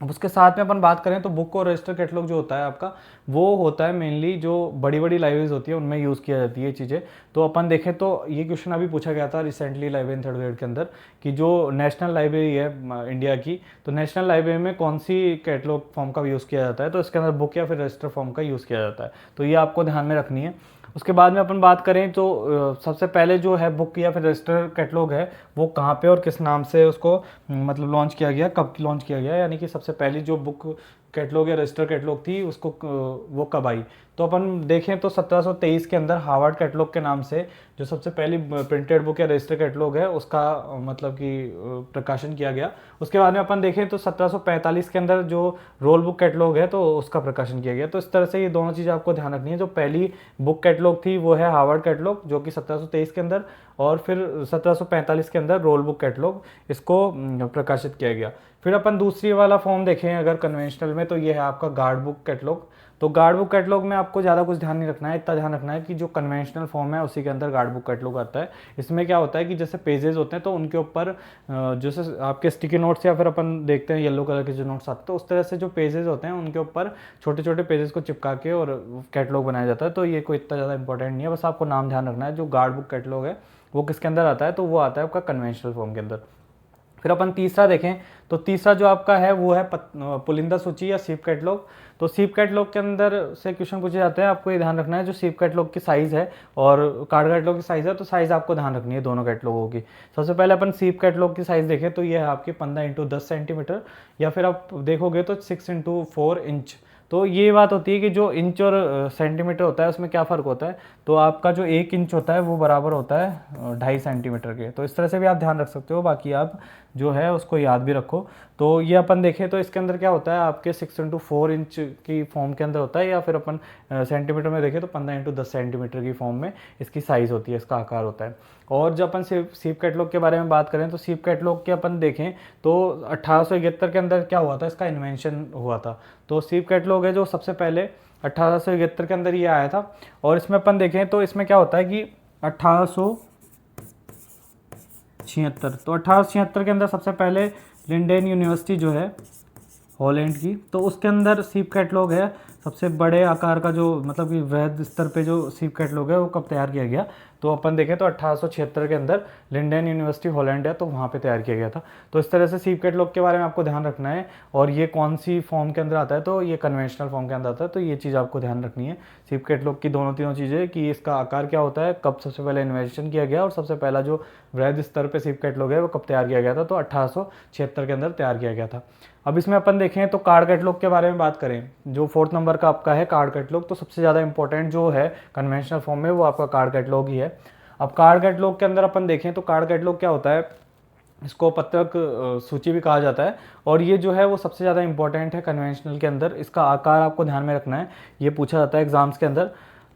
अब उसके साथ में अपन बात करें तो बुक और रजिस्टर कैटलॉग जो होता है आपका वो होता है मेनली जो बड़ी बड़ी लाइब्रेरीज होती है उनमें यूज़ किया जाती है ये चीज़ें। तो अपन देखें तो ये क्वेश्चन अभी पूछा गया था रिसेंटली 11th थर्ड ग्रेड के अंदर कि जो नेशनल लाइब्रेरी है इंडिया की, तो नेशनल लाइब्रेरी में कौन सी कैटलॉग फॉर्म का यूज़ किया जाता है, तो इसके अंदर बुक या फिर रजिस्टर फॉर्म का यूज़ किया जाता है। तो ये आपको ध्यान में रखनी है। उसके बाद में अपन बात करें तो सबसे पहले जो है बुक या फिर रजिस्टर कैटलॉग है वो कहाँ पे और किस नाम से उसको मतलब लॉन्च किया गया, कब लॉन्च किया गया, यानी कि सबसे पहली जो बुक कैटलॉग या रजिस्टर कैटलॉग थी उसको वो कब आई, तो अपन देखें तो 1723 के अंदर हार्वर्ड कैटलॉग के नाम से जो सबसे पहली प्रिंटेड बुक या रजिस्टर कैटलॉग है उसका मतलब कि प्रकाशन किया गया। उसके बाद में अपन देखें तो 1745 के अंदर जो रोल बुक कैटलॉग है तो उसका प्रकाशन किया गया। तो इस तरह से ये दोनों चीज़ें आपको ध्यान रखनी है। जो पहली बुक कैटलॉग थी वो है हार्वर्ड कैटलॉग जो कि 1723 के अंदर, और फिर 1745 के अंदर रोल बुक कैटलॉग इसको प्रकाशित किया गया। फिर अपन दूसरी वाला फॉर्म देखें अगर कन्वेंशनल में, तो ये है आपका गार्ड बुक कैटलॉग। तो गार्ड बुक कैटलॉग में आपको ज़्यादा कुछ ध्यान नहीं रखना है, इतना ध्यान रखना है कि जो कन्वेंशनल फॉर्म है उसी के अंदर गार्ड बुक कैटलॉग आता है। इसमें क्या होता है कि जैसे पेजेस होते हैं तो उनके ऊपर जैसे आपके स्टिकी नोट्स या फिर अपन देखते हैं येलो कलर के जो नोट्स आते हैं, तो उस तरह से जो पेजेस होते हैं उनके ऊपर छोटे छोटे पेजेस को चिपका के और कैटलॉग बनाया जाता है। तो ये कोई इतना ज़्यादा इंपॉर्टेंट नहीं है, बस आपको नाम ध्यान रखना है। जो गार्ड बुक कैटलॉग है वो किसके अंदर आता है, तो वो आता है आपका कन्वेंशनल फॉर्म के अंदर। फिर अपन तीसरा देखें तो तीसरा जो आपका है वो है पुलिंदा सूची या सीप कैटलॉग। तो सीप कैटलॉग के अंदर से क्वेश्चन पूछे जाते हैं, आपको ये ध्यान रखना है जो सीप कैटलॉग की साइज़ है और कार्ड कैटलॉग की साइज़ है, तो साइज़ आपको ध्यान रखनी है दोनों कैटलॉगों की। सबसे पहले अपन सीप कैटलॉग की साइज़ देखें तो ये है आपकी 15x10 सेंटीमीटर, या फिर आप देखोगे तो 6x4 इंच। तो ये बात होती है कि जो इंच और सेंटीमीटर होता है उसमें क्या फ़र्क होता है, तो आपका जो 1 इंच होता है वो बराबर होता है 2.5 सेंटीमीटर के। तो इस तरह से भी आप ध्यान रख सकते हो, बाकी आप जो है उसको याद भी रखो। तो ये अपन देखें तो इसके अंदर क्या होता है आपके 6x4 इंच की फॉर्म के अंदर होता है, या फिर अपन सेंटीमीटर में देखें तो 15x10 सेंटीमीटर की फॉर्म में इसकी साइज़ होती है, इसका आकार होता है। और जब अपन सीप कैटलॉग के बारे में बात करें तो सीप कैटलॉग के अपन देखें तो 1871 के अंदर क्या हुआ था, इसका इन्वेंशन हुआ था। तो सीप कैटलॉग है जो सबसे पहले 1871 के अंदर ये आया था। और इसमें अपन देखें तो इसमें क्या होता है कि 1876, तो 1876 के अंदर सबसे पहले लिंडेन यूनिवर्सिटी जो है हॉलैंड की, तो उसके अंदर सीप कैटलॉग है सबसे बड़े आकार का, जो मतलब कि वृहद स्तर पे जो सीप कैटलॉग है वो कब तैयार किया गया, तो अपन देखें तो 1876 के अंदर लिंडेन यूनिवर्सिटी हॉलैंड है तो वहाँ पे तैयार किया गया था। तो इस तरह से सीप कैटलॉग के बारे में आपको ध्यान रखना है। और ये कौन सी फॉर्म के अंदर आता है, तो ये कन्वेंशनल फॉर्म के अंदर आता है। तो ये चीज़ आपको ध्यान रखनी है सीप कैटलॉग की दोनों तीनों चीज़ें, कि इसका आकार क्या होता है, कब सबसे पहले इन्वेंशन किया गया, और सबसे पहला जो वृहद स्तर पर सीप कैटलॉग है वो कब तैयार किया गया था, तो 1876 के अंदर तैयार किया गया था। अब इसमें अपन देखें तो कार्ड कैटलॉग के बारे में बात करें, जो 4th नंबर का आपका है कार्ड कैटलॉग, तो सबसे ज़्यादा इंपॉर्टेंट जो है कन्वेंशनल फॉर्म में वो आपका कार्ड कैटलॉग ही है। अब कार्ड कैटलॉग के अंदर अपन देखें तो कार्ड कैटलॉग क्या होता है, इसको पत्रक सूची भी कहा जाता है, और ये जो है वो सबसे ज़्यादा इंपॉर्टेंट है कन्वेंशनल के अंदर। इसका आकार आपको ध्यान में रखना है, ये पूछा जाता है एग्जाम्स के अंदर।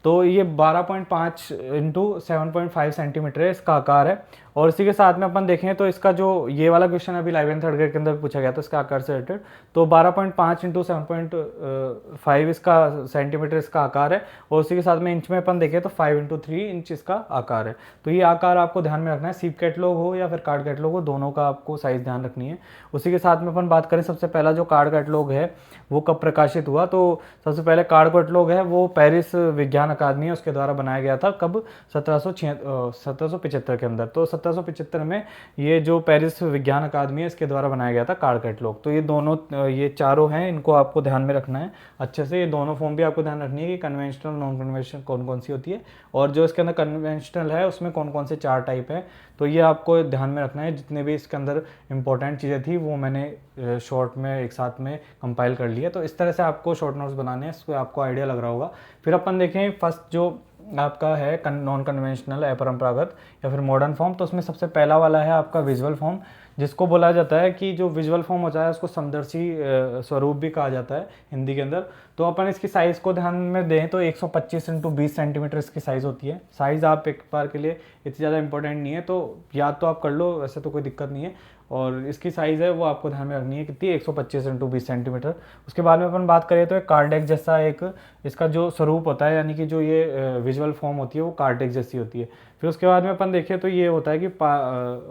तो ये 12.5 इंटू 7.5 सेंटीमीटर है इसका आकार है। और इसी के साथ में अपन देखें तो इसका जो ये वाला क्वेश्चन अभी 11th 3rd ग्रेड के अंदर पूछा गया था इसका आकार से रिलेटेड, तो 12.5 इंटू 7.5 इसका सेंटीमीटर इसका आकार है। और उसी के साथ में इंच में अपन देखें तो 5x3 इंच इसका आकार है। तो ये आकार आपको ध्यान में रखना है, सीप कैटलॉग हो या फिर कार्ड कैटलॉग हो, दोनों का आपको साइज़ ध्यान रखनी है। उसी के साथ में अपन बात करें सबसे पहला जो कार्ड कैटलॉग है वो कब प्रकाशित हुआ, तो सबसे पहले कार्ड कैटलॉग है वो पेरिस विज्ञान अकादमी है उसके द्वारा बनाया गया था, कब 1775 के अंदर। तो 1775 में ये जो पेरिस विज्ञान अकादमी है इसके द्वारा बनाया गया था कार्ड कैटलॉग। तो ये दोनों ये चारों हैं, इनको आपको ध्यान में रखना है अच्छे से। ये दोनों फॉर्म भी आपको ध्यान रखनी है कि कन्वेंशनल नॉन कन्वेंशनल कौन कौन सी होती है, और जो इसके अंदर कन्वेंशनल है उसमें कौन कौन से 4 टाइप हैं। तो ये आपको ध्यान में रखना है। जितने भी इसके अंदर इंपॉर्टेंट चीज़ें थी वो मैंने शॉर्ट में एक साथ में कंपाइल कर लिया। तो इस तरह से आपको शॉर्ट नोट्स बनाने हैं, इसको आपको आइडिया लग रहा होगा। फिर अपन देखें फर्स्ट जो आपका है नॉन कन्वेंशनल अपरंपरागत या फिर मॉडर्न फॉर्म, तो उसमें सबसे पहला वाला है आपका विजुअल फॉर्म, जिसको बोला जाता है कि जो विजुअल फॉर्म होता है उसको समदर्शी स्वरूप भी कहा जाता है हिंदी के अंदर। तो अपन इसकी साइज़ को ध्यान में दें तो 125 इंटू 20 सेंटीमीटर इसकी साइज़ होती है। साइज़ आप एक बार के लिए इतनी ज़्यादा इंपॉर्टेंट नहीं है, तो याद तो आप कर लो, वैसे तो कोई दिक्कत नहीं है। और इसकी साइज़ है वो आपको ध्यान में रखनी है कितनी, 125 इंटू 20 सेंटीमीटर। उसके बाद में अपन बात करें तो एक कार्डेक जैसा एक इसका जो स्वरूप होता है, यानी कि जो ये विजुअल फॉर्म होती है वो कार्डेक जैसी होती है। फिर उसके बाद में अपन देखें तो ये होता है कि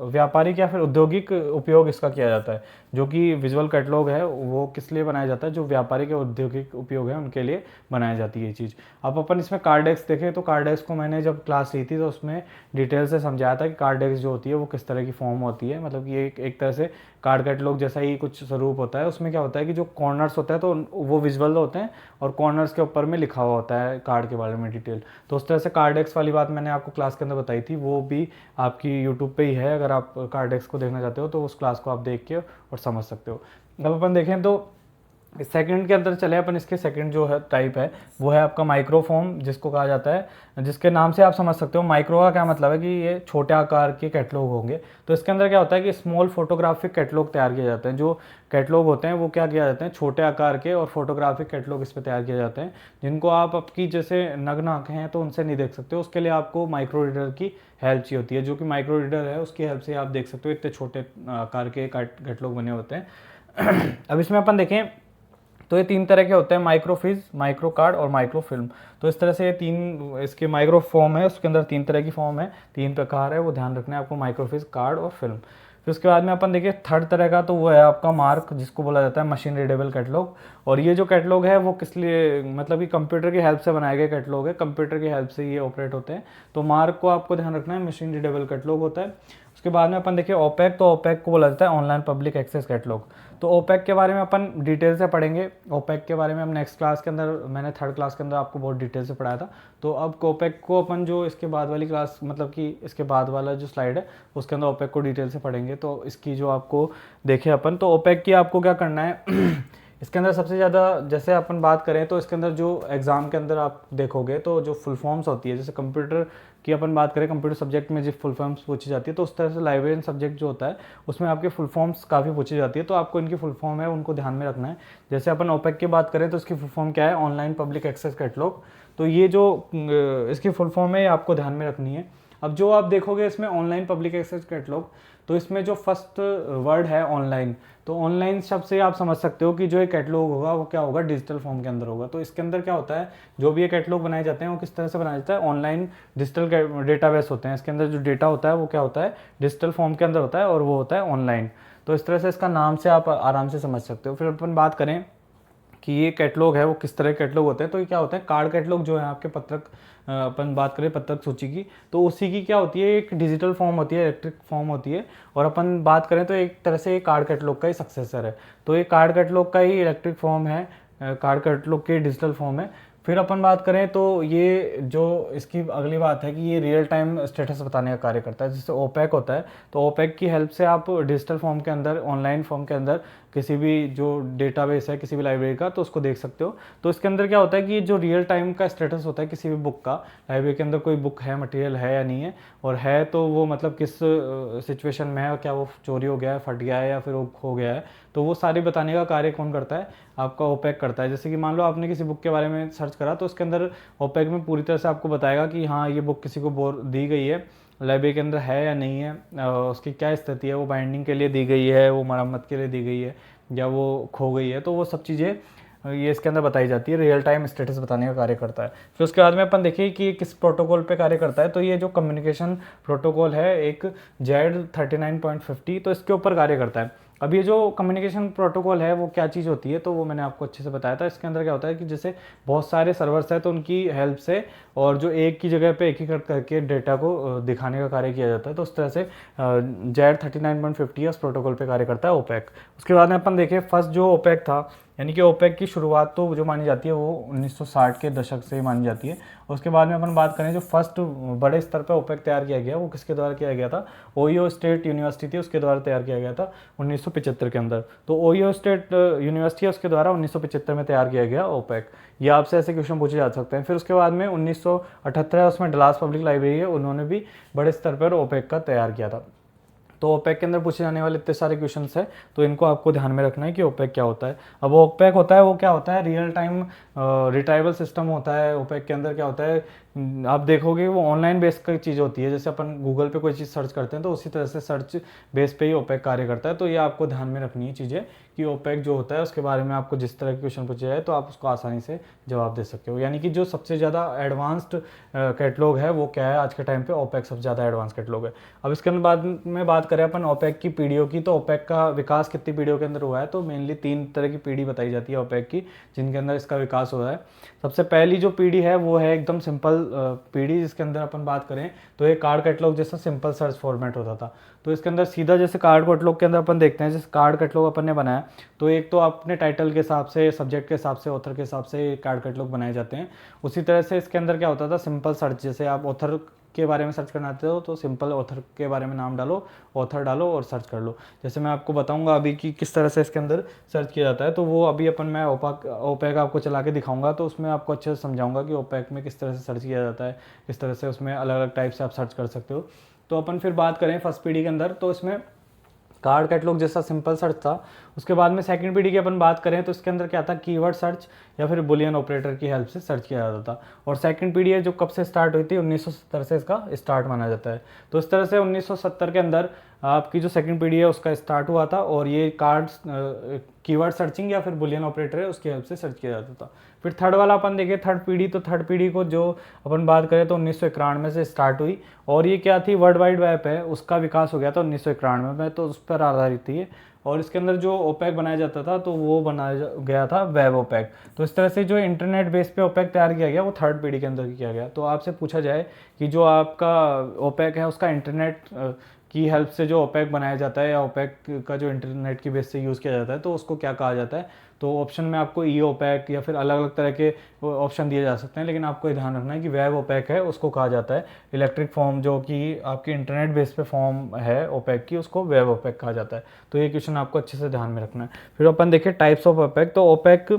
व्यापारिक या फिर औद्योगिक उपयोग इसका किया जाता है। जो कि विजुअल कैटलॉग है वो किस लिए बनाया जाता है, जो व्यापारिक या औद्योगिक उपयोग है उनके लिए बनाई जाती है ये चीज़। अब अपन इसमें कार्डेक्स देखें तो कार्डेक्स को मैंने जब क्लास ली थी तो उसमें डिटेल से समझाया था कि कार्डेक्स जो होती है वो किस तरह की फॉर्म होती है। मतलब कि एक तरह से कार्ड कैटलॉग जैसा ही कुछ स्वरूप होता है। उसमें क्या होता है कि जो कॉर्नर्स होता है तो वो विजुअल होते हैं और कॉर्नर्स के ऊपर में लिखा हुआ होता है कार्ड के बारे में डिटेल। तो उस तरह से कार्डेक्स वाली बात मैंने आपको क्लास के अंदर बताई थी, वो भी आपकी यूट्यूब पे ही है। अगर आप कार्डेक्स को देखना चाहते हो तो उस क्लास को आप देख के और समझ सकते हो। अब अपन देखें तो सेकंड के अंदर चले अपन, इसके सेकंड जो है टाइप है वो है आपका माइक्रोफॉर्म, जिसको कहा जाता है, जिसके नाम से आप समझ सकते हो माइक्रो का क्या मतलब है कि ये छोटे आकार के कैटलॉग होंगे। तो इसके अंदर क्या होता है कि स्मॉल फोटोग्राफिक कैटलॉग तैयार किए जाते हैं। जो कैटलॉग होते हैं वो क्या किया जाते हैं, छोटे आकार के और फोटोग्राफिक कैटलॉग इस पर तैयार किए जाते हैं, जिनको आप आपकी जैसे नग्न आँखें हैं तो उनसे नहीं देख सकते हो। उसके लिए आपको माइक्रो रीडर की हेल्प चाहिए होती है, जो कि माइक्रो रीडर है उसकी हेल्प से आप देख सकते हो, इतने छोटे आकार के कैटलॉग बने होते हैं। अब इसमें अपन देखें तो ये तीन तरह के होते हैं, माइक्रोफिज, माइक्रो कार्ड और माइक्रो फिल्म। तो इस तरह से ये तीन इसके माइक्रो फॉर्म है, उसके अंदर तीन तरह की फॉर्म है, तीन प्रकार है, वो ध्यान रखना है आपको, माइक्रोफिज, कार्ड और फिल्म। फिर उसके बाद में अपन देखिए थर्ड तरह का, तो वो है आपका मार्क, जिसको बोला जाता है मशीन रीडेबल कैटलॉग। और ये जो कैटलॉग है वो किस लिए, मतलब कि कंप्यूटर की हेल्प से बनाए गए कैटलॉग है, कंप्यूटर की हेल्प से ये ऑपरेट होते हैं। तो मार्क को आपको ध्यान रखना है, मशीन रीडेबल कैटलॉग होता है। उसके बाद में अपन देखिए ओपेक, तो ओपेक को बोला जाता है ऑनलाइन पब्लिक एक्सेस कैटलॉग। तो ओपेक के बारे में अपन डिटेल से पढ़ेंगे। ओपेक के बारे में हम नेक्स्ट क्लास के अंदर, मैंने थर्ड क्लास के अंदर आपको बहुत डिटेल से पढ़ाया था। तो अब ओपेक को अपन जो इसके बाद वाली क्लास, मतलब कि इसके बाद वाला जो स्लाइड है उसके अंदर ओपेक को डिटेल से पढ़ेंगे। तो इसकी जो आपको देखे अपन, तो ओपेक की आपको क्या करना है इसके अंदर सबसे ज़्यादा जैसे अपन बात करें तो इसके अंदर जो एग्ज़ाम के अंदर आप देखोगे तो जो फुल फॉर्म्स होती है, जैसे कंप्यूटर की अपन बात करें, कंप्यूटर सब्जेक्ट में जो फुल फॉर्म्स पूछी जाती है, तो उस तरह से लाइब्रेरियन सब्जेक्ट जो होता है उसमें आपके फुल फॉर्म्स काफ़ी पूछी जाती है। तो आपको इनकी फुल फॉर्म है उनको ध्यान में रखना है। जैसे अपन ओपेक की बात करें तो इसकी फुल फॉर्म क्या है, ऑनलाइन पब्लिक एक्सेस कैटलॉग। तो ये जो इसकी फुल फॉर्म है ये आपको ध्यान में रखनी है। अब जो आप देखोगे इसमें ऑनलाइन पब्लिक एक्सेस कैटलॉग, तो इसमें जो फर्स्ट वर्ड है ऑनलाइन, तो ऑनलाइन शब्द से आप समझ सकते हो कि जो ये कैटलॉग होगा वो क्या होगा, डिजिटल फॉर्म के अंदर होगा। तो इसके अंदर क्या होता है, जो भी ये कैटलॉग बनाए जाते हैं वो किस तरह से बनाया जाता है, ऑनलाइन डिजिटल डेटाबेस होते हैं। इसके अंदर जो डेटा होता है वो क्या होता है, डिजिटल फॉर्म के अंदर होता है और वो होता है ऑनलाइन। तो इस तरह से इसका नाम से आप आराम से समझ सकते हो। फिर अपन बात करें कि ये कैटलॉग है वो किस तरह के कैटलॉग होते हैं, तो ये क्या होते हैं, कार्ड कैटलॉग जो है आपके पत्रक, अपन बात करें पत्रक सूची की, तो उसी की क्या होती है, एक डिजिटल फॉर्म होती है, इलेक्ट्रिक फॉर्म होती है। और अपन बात करें तो एक तरह से ये कार्ड कैटलॉग का ही सक्सेसर है। तो ये कार्ड कैटलॉग का ही इलेक्ट्रिक फॉर्म है, कार्ड कैटलॉग की डिजिटल फॉर्म है। फिर अपन बात करें तो ये जो इसकी अगली बात है कि ये रियल टाइम स्टेटस बताने का कार्य करता है। जैसे ओपेक होता है, तो ओपेक की हेल्प से आप डिजिटल फॉर्म के अंदर, ऑनलाइन फॉर्म के अंदर किसी भी जो डेटाबेस है किसी भी लाइब्रेरी का, तो उसको देख सकते हो। तो इसके अंदर क्या होता है कि जो रियल टाइम का स्टेटस होता है किसी भी बुक का, लाइब्रेरी के अंदर कोई बुक है, मटेरियल है या नहीं है, और है तो वो मतलब किस सिचुएशन में है, क्या वो चोरी हो गया है, फट गया है या फिर वो खो गया है, तो वो सारी बताने का कार्य कौन करता है, आपका ओपेक करता है। जैसे कि मान लो आपने किसी बुक के बारे में सर्च करा, तो उसके अंदर ओपेक में पूरी तरह से आपको बताएगा कि हाँ ये बुक किसी को दी गई है, लाइब्रेरी के अंदर है या नहीं है, उसकी क्या स्थिति है, वो बाइंडिंग के लिए दी गई है, वो मरम्मत के लिए दी गई है, या वो खो गई है। तो वो सब चीज़ें ये इसके अंदर बताई जाती है, रियल टाइम स्टेटस बताने का कार्य करता है। फिर उसके बाद में अपन देखिए कि किस प्रोटोकॉल पे कार्य करता है, तो ये जो कम्युनिकेशन प्रोटोकॉल है एक Z39.50, तो इसके ऊपर कार्य करता है। अब ये जो कम्युनिकेशन प्रोटोकॉल है वो क्या चीज़ होती है, तो वो मैंने आपको अच्छे से बताया था। इसके अंदर क्या होता है कि जैसे बहुत सारे सर्वर्स हैं तो उनकी हेल्प से, और जो एक की जगह पे एकीकृत करके डेटा को दिखाने का कार्य किया जाता है। तो उस तरह से Z39.50 उस प्रोटोकॉल पे कार्य करता है ओपेक। उसके बाद में अपन देखें फर्स्ट जो ओपेक था, यानी कि ओपेक की शुरुआत तो जो मानी जाती है वो 1960 के दशक से ही मानी जाती है। उसके बाद में अपन बात करें जो फर्स्ट बड़े स्तर पर ओपेक तैयार किया गया वो किसके द्वारा किया गया था, ओहियो स्टेट यूनिवर्सिटी थी उसके द्वारा तैयार किया गया था 1975 के अंदर। तो ओहियो स्टेट यूनिवर्सिटी है उसके द्वारा 1975 में तैयार किया गया ओपेक। ये आपसे ऐसे क्वेश्चन पूछे जा सकते हैं। फिर उसके बाद में 1978 उसमें डलास पब्लिक लाइब्रेरी है, उन्होंने भी बड़े स्तर पर ओपेक का तैयार किया था। तो ओपेक के अंदर पूछे जाने वाले इतने सारे क्वेश्चंस हैं, तो इनको आपको ध्यान में रखना है कि ओपेक क्या होता है। अब ओपेक होता है वो क्या होता है, रियल टाइम रिट्राइवल सिस्टम होता है। ओपेक के अंदर क्या होता है, आप देखोगे वो ऑनलाइन बेस की चीज़ होती है। जैसे अपन गूगल पे कोई चीज़ सर्च करते हैं तो उसी तरह से सर्च बेस पे ही ओपेक कार्य करता है। तो ये आपको ध्यान में रखनी है चीज़ें कि ओपेक जो होता है उसके बारे में आपको जिस तरह के क्वेश्चन पूछे जाए तो आप उसको आसानी से जवाब दे सकते हो। यानी कि जो सबसे ज़्यादा एडवांस्ड कैटलॉग है वो क्या है, आज के टाइम पे ओपेक सबसे ज़्यादा एडवांस कैटलॉग है। अब इसके अंदर बाद में बात करें अपन ओपेक की पीढ़ियों की, तो ओपेक का विकास कितनी पीढ़ियों के अंदर हुआ है, तो मेनली 3 तरह की पीढ़ी बताई जाती है ओपेक की जिनके अंदर इसका विकास हुआ है। सबसे पहली जो पीढ़ी है वो है एकदम सिंपल पीढ़ी, जिसके अंदर अपन बात करें तो एक कार्ड कैटलॉग जैसा सिंपल सर्च फॉर्मेट होता था। तो इसके अंदर सीधा जैसे कार्ड कैटलॉग के अंदर अपन देखते हैं, जैसे कार्ड कैटलॉग अपन ने बनाया तो एक तो अपने टाइटल के हिसाब से, सब्जेक्ट के हिसाब से, ऑथर के हिसाब से कार्ड कैटलॉग बनाए जाते हैं। उसी तरह से इसके अंदर क्या होता था, सिंपल सर्च, जैसे आप ऑथर के बारे में सर्च करना चाहते हो तो सिंपल ऑथर के बारे में नाम डालो, ऑथर डालो और सर्च कर लो। जैसे मैं आपको बताऊंगा अभी कि किस तरह से इसके अंदर सर्च किया जाता है, तो वो अभी मैं ओपेक आपको चला के दिखाऊंगा, तो उसमें आपको अच्छे से समझाऊंगा कि ओपेक में किस तरह से सर्च किया जाता है, किस तरह से उसमें अलग अलग टाइप से आप सर्च कर सकते हो। तो फिर बात करें फर्स्ट पीडी के अंदर, तो इसमें कार्ड कैटलॉग जैसा सिंपल सर्च था। उसके बाद में सेकंड पीडी की बात करें तो इसके अंदर क्या था, कीवर्ड सर्च या फिर बुलियन ऑपरेटर की हेल्प से सर्च किया जाता था। और सेकंड पीडी है जो कब से स्टार्ट हुई थी, 1970 से इसका स्टार्ट माना जाता है। तो इस तरह से 1970 के अंदर आपकी जो सेकंड पीडी है उसका स्टार्ट हुआ था, और ये कार्ड्स कीवर्ड सर्चिंग या फिर बुलियन ऑपरेटर है उसकी हेल्प से सर्च किया जाता था। फिर थर्ड वाला देखें थर्ड पीढ़ी, तो थर्ड पीढ़ी को जो बात करें तो 1991 से स्टार्ट हुई, और ये क्या थी, वर्ल्ड वाइड वेब है उसका विकास हो गया था 1991 में, तो उस पर आधारित थी। और इसके अंदर जो ओपेक बनाया जाता था तो वो बनाया गया था वेब ओपेक। तो इस तरह से जो इंटरनेट बेस पे ओपेक तैयार किया गया वो थर्ड पीढ़ी के अंदर किया गया। तो आपसे पूछा जाए कि जो आपका ओपेक है उसका इंटरनेट की हेल्प से जो ओपेक बनाया जाता है, या ओपेक का जो इंटरनेट की बेस से यूज़ किया जाता है, तो उसको क्या कहा जाता है। तो ऑप्शन में आपको ई ओपेक या फिर अलग अलग तरह के ऑप्शन दिए जा सकते हैं, लेकिन आपको ये ध्यान रखना है कि वेब ओपेक है उसको कहा जाता है। इलेक्ट्रिक फॉर्म जो कि आपकी इंटरनेट बेस पे फॉर्म है ओपेक की, उसको वेब ओपेक कहा जाता है। तो ये क्वेश्चन आपको अच्छे से ध्यान में रखना है। फिर देखिए टाइप्स ऑफ ओपेक। तो ओपेक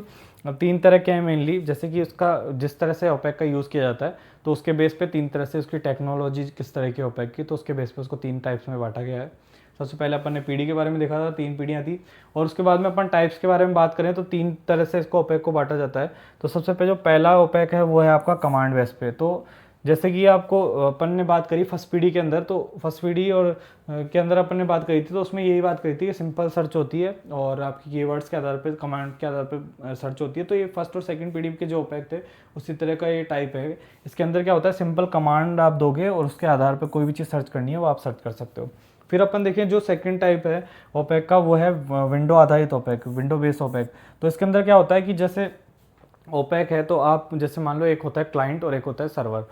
3 तरह के हैं मेनली, जैसे कि उसका जिस तरह से ओपेक का यूज़ किया जाता है तो उसके बेस पे 3 तरह से उसकी टेक्नोलॉजी किस तरह की ओपेक की, तो उसके बेस पे उसको 3 टाइप्स में बांटा गया है। सबसे पहले अपन ने पीढ़ी के बारे में देखा था, 3 पीढ़ियाँ थी, और उसके बाद में अपन टाइप्स के बारे में बात करें तो 3 तरह से इसको ओपेक को बांटा जाता है। तो सबसे पहले जो पहला ओपेक है वो है आपका कमांड बेस पे। तो जैसे कि आपको अपन ने बात करी फर्स्ट पीढ़ी के अंदर, तो फर्स्ट पीढ़ी और के अंदर अपन ने बात करी थी, तो उसमें यही बात करी थी कि सिंपल सर्च होती है और आपकी कीवर्ड्स के आधार पर, कमांड के आधार पर सर्च होती है। तो ये फर्स्ट और सेकंड पीढ़ी के जो ओपेक थे उसी तरह का ये टाइप है। इसके अंदर क्या होता है, सिंपल कमांड आप दोगे और उसके आधार पर कोई भी चीज़ सर्च करनी है वो आप सर्च कर सकते हो। फिर अपन देखें जो सेकंड टाइप है ओपेक का, वो है विंडो आधारित ओपेक, विंडो बेस्ड ओपेक। तो इसके अंदर क्या होता है कि जैसे ओपेक है तो आप जैसे मान लो एक होता है क्लाइंट और एक होता है सर्वर।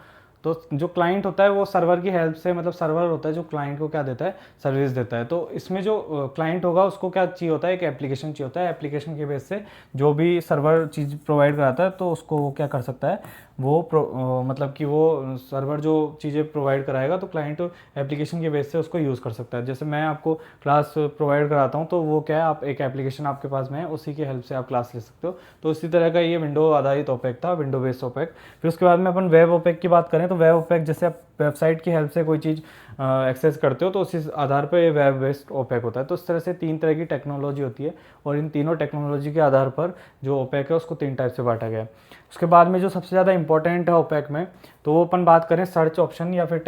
तो जो क्लाइंट होता है वो सर्वर की हेल्प से, मतलब सर्वर होता है जो क्लाइंट को क्या देता है, सर्विस देता है। तो इसमें जो क्लाइंट होगा उसको क्या चाहिए होता है, एक एप्लीकेशन चाहिए होता है। एप्लीकेशन के बेस से जो भी सर्वर चीज़ प्रोवाइड कराता है तो उसको वो क्या कर सकता है, वो मतलब कि वो सर्वर जो चीज़ें प्रोवाइड कराएगा तो क्लाइंट एप्लीकेशन के बेस से उसको यूज़ कर सकता है। जैसे मैं आपको क्लास प्रोवाइड कराता हूँ तो वो क्या है, आप एक एप्लीकेशन आपके पास में है, उसी के हेल्प से आप क्लास ले सकते हो। तो इसी तरह का ये विंडो आधारित ओपेक था, विंडो बेस्ड ओपेक। फिर उसके बाद में अपन वेब ओपेक की बात करें तो वेब ओपेक जैसे आप वेबसाइट की हेल्प से कोई चीज़ एक्सेस करते हो तो उसी आधार पर ये वेब बेस्ड ओपेक होता है। तो इस तरह से 3 तरह की टेक्नोलॉजी होती है, और इन तीनों टेक्नोलॉजी के आधार पर जो ओपेक है उसको 3 टाइप से बांटा गया है। उसके बाद में जो सबसे ज़्यादा इंपॉर्टेंट है ओपेक में, तो वो अपन बात करें सर्च ऑप्शन या फिर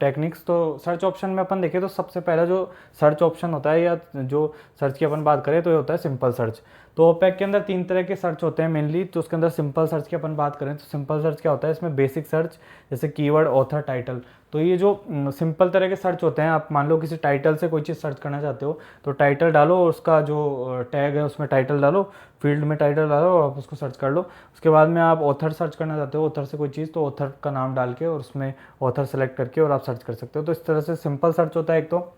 टेक्निक्स। तो सर्च ऑप्शन में अपन देखें तो सबसे पहला जो सर्च ऑप्शन होता है या जो सर्च की अपन बात करें तो ये होता है सिंपल सर्च। तो ओपेक के अंदर 3 तरह के सर्च होते हैं मेनली। तो उसके अंदर सिंपल सर्च की अपन बात करें तो सिंपल सर्च क्या होता है, इसमें बेसिक सर्च जैसे कीवर्ड, ऑथर, टाइटल। तो ये जो सिंपल तरह के सर्च होते हैं, आप मान लो किसी टाइटल से कोई चीज़ सर्च करना चाहते हो तो टाइटल डालो और उसका जो टैग है उसमें टाइटल डालो, फील्ड में टाइटल डालो और आप उसको सर्च कर लो। उसके बाद में आप ऑथर सर्च करना चाहते हो, ऑथर से कोई चीज़, तो ऑथर का नाम डाल के और उसमें ऑथर सेलेक्ट करके और आप सर्च कर सकते हो। तो इस तरह से सिंपल सर्च होता है एक तो,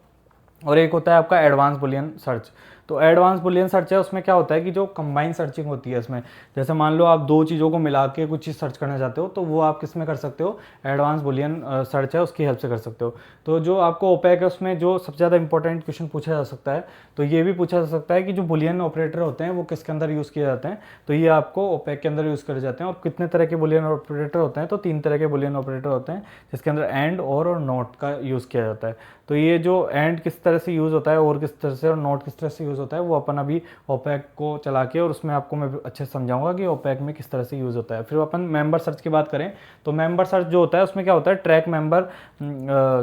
और एक होता है आपका एडवांस बुलियन सर्च। तो एडवांस बुलियन सर्च है, उसमें क्या होता है कि जो कंबाइन सर्चिंग होती है इसमें, जैसे मान लो आप 2 चीज़ों को मिला के कुछ चीज़ सर्च करना चाहते हो तो वो आप किस में कर सकते हो, एडवांस बुलियन सर्च है उसकी हेल्प से कर सकते हो। तो जो आपको ओपेक है उसमें जो सबसे ज़्यादा इंपॉर्टेंट क्वेश्चन पूछा जा सकता है, तो ये भी पूछा जा सकता है कि जो बुलियन ऑपरेटर होते हैं वो किसके अंदर यूज़ किए जाते हैं। तो ये आपको ओपेक के अंदर यूज़ करे जाते हैं। और कितने तरह के बुलियन ऑपरेटर होते हैं, तो 3 तरह के बुलियन ऑपरेटर होते हैं, जिसके अंदर एंड, और नॉट का यूज़ किया जाता है। तो ये जो एंड किस तरह से यूज़ होता है, और किस तरह से, और नोट किस तरह से यूज़ होता है, वो अपन अभी ओपेक को चला के और उसमें आपको मैं अच्छे से समझाऊंगा कि ओपेक में किस तरह से यूज़ होता है। फिर अपन मेंबर सर्च की बात करें तो मेंबर सर्च जो होता है उसमें क्या होता है, ट्रैक मेंबर,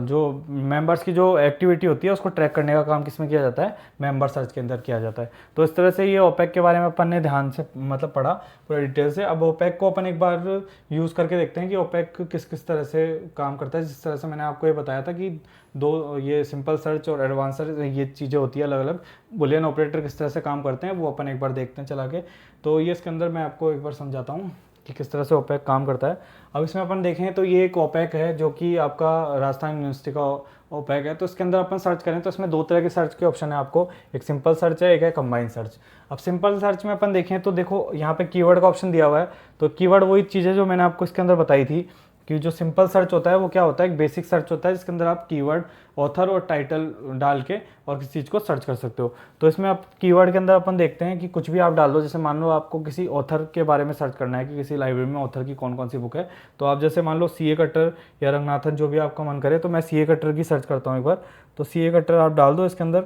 जो मेंबर्स की जो एक्टिविटी होती है उसको ट्रैक करने का काम किसमें किया जाता है, मेंबर सर्च के अंदर किया जाता है। तो इस तरह से ये ओपेक के बारे में अपन ने ध्यान से मतलब पढ़ा पूरा डिटेल से। अब ओपेक को अपन एक बार यूज़ करके देखते हैं कि ओपेक किस किस तरह से काम करता है। जिस तरह से मैंने आपको ये बताया था कि 2 ये सिंपल सर्च और एडवांस सर्च ये चीज़ें होती है अलग अलग, बुलियन ऑपरेटर किस तरह से काम करते हैं वो अपन एक बार देखते हैं चला के। तो ये इसके अंदर मैं आपको एक बार समझाता हूँ कि किस तरह से ओपेक काम करता है। अब इसमें अपन देखें तो ये एक ओपेक है जो कि आपका राजस्थान यूनिवर्सिटी का ओपेक है। तो इसके अंदर अपन सर्च करें तो इसमें 2 तरह के सर्च के ऑप्शन है आपको, एक सिंपल सर्च है, एक है कंबाइन सर्च। अब सिंपल सर्च में अपन देखें तो देखो यहाँ पे कीवर्ड का ऑप्शन दिया हुआ है। तो कीवर्ड वही चीज़ है जो मैंने आपको इसके अंदर बताई थी कि जो सिंपल सर्च होता है वो क्या होता है, एक बेसिक सर्च होता है जिसके अंदर आप कीवर्ड, ऑथर और टाइटल डाल के और किसी चीज़ को सर्च कर सकते हो। तो इसमें आप कीवर्ड के अंदर अपन देखते हैं कि कुछ भी आप डाल दो, जैसे मान लो आपको किसी ऑथर के बारे में सर्च करना है कि किसी लाइब्रेरी में ऑथर की कौन कौन सी बुक है, तो आप जैसे मान लो सीए कट्टर या रंगनाथन, जो भी आपका मन करे, तो मैं सीए कट्टर की सर्च करता हूँ एक बार। तो सीए कट्टर आप डाल दो इसके अंदर,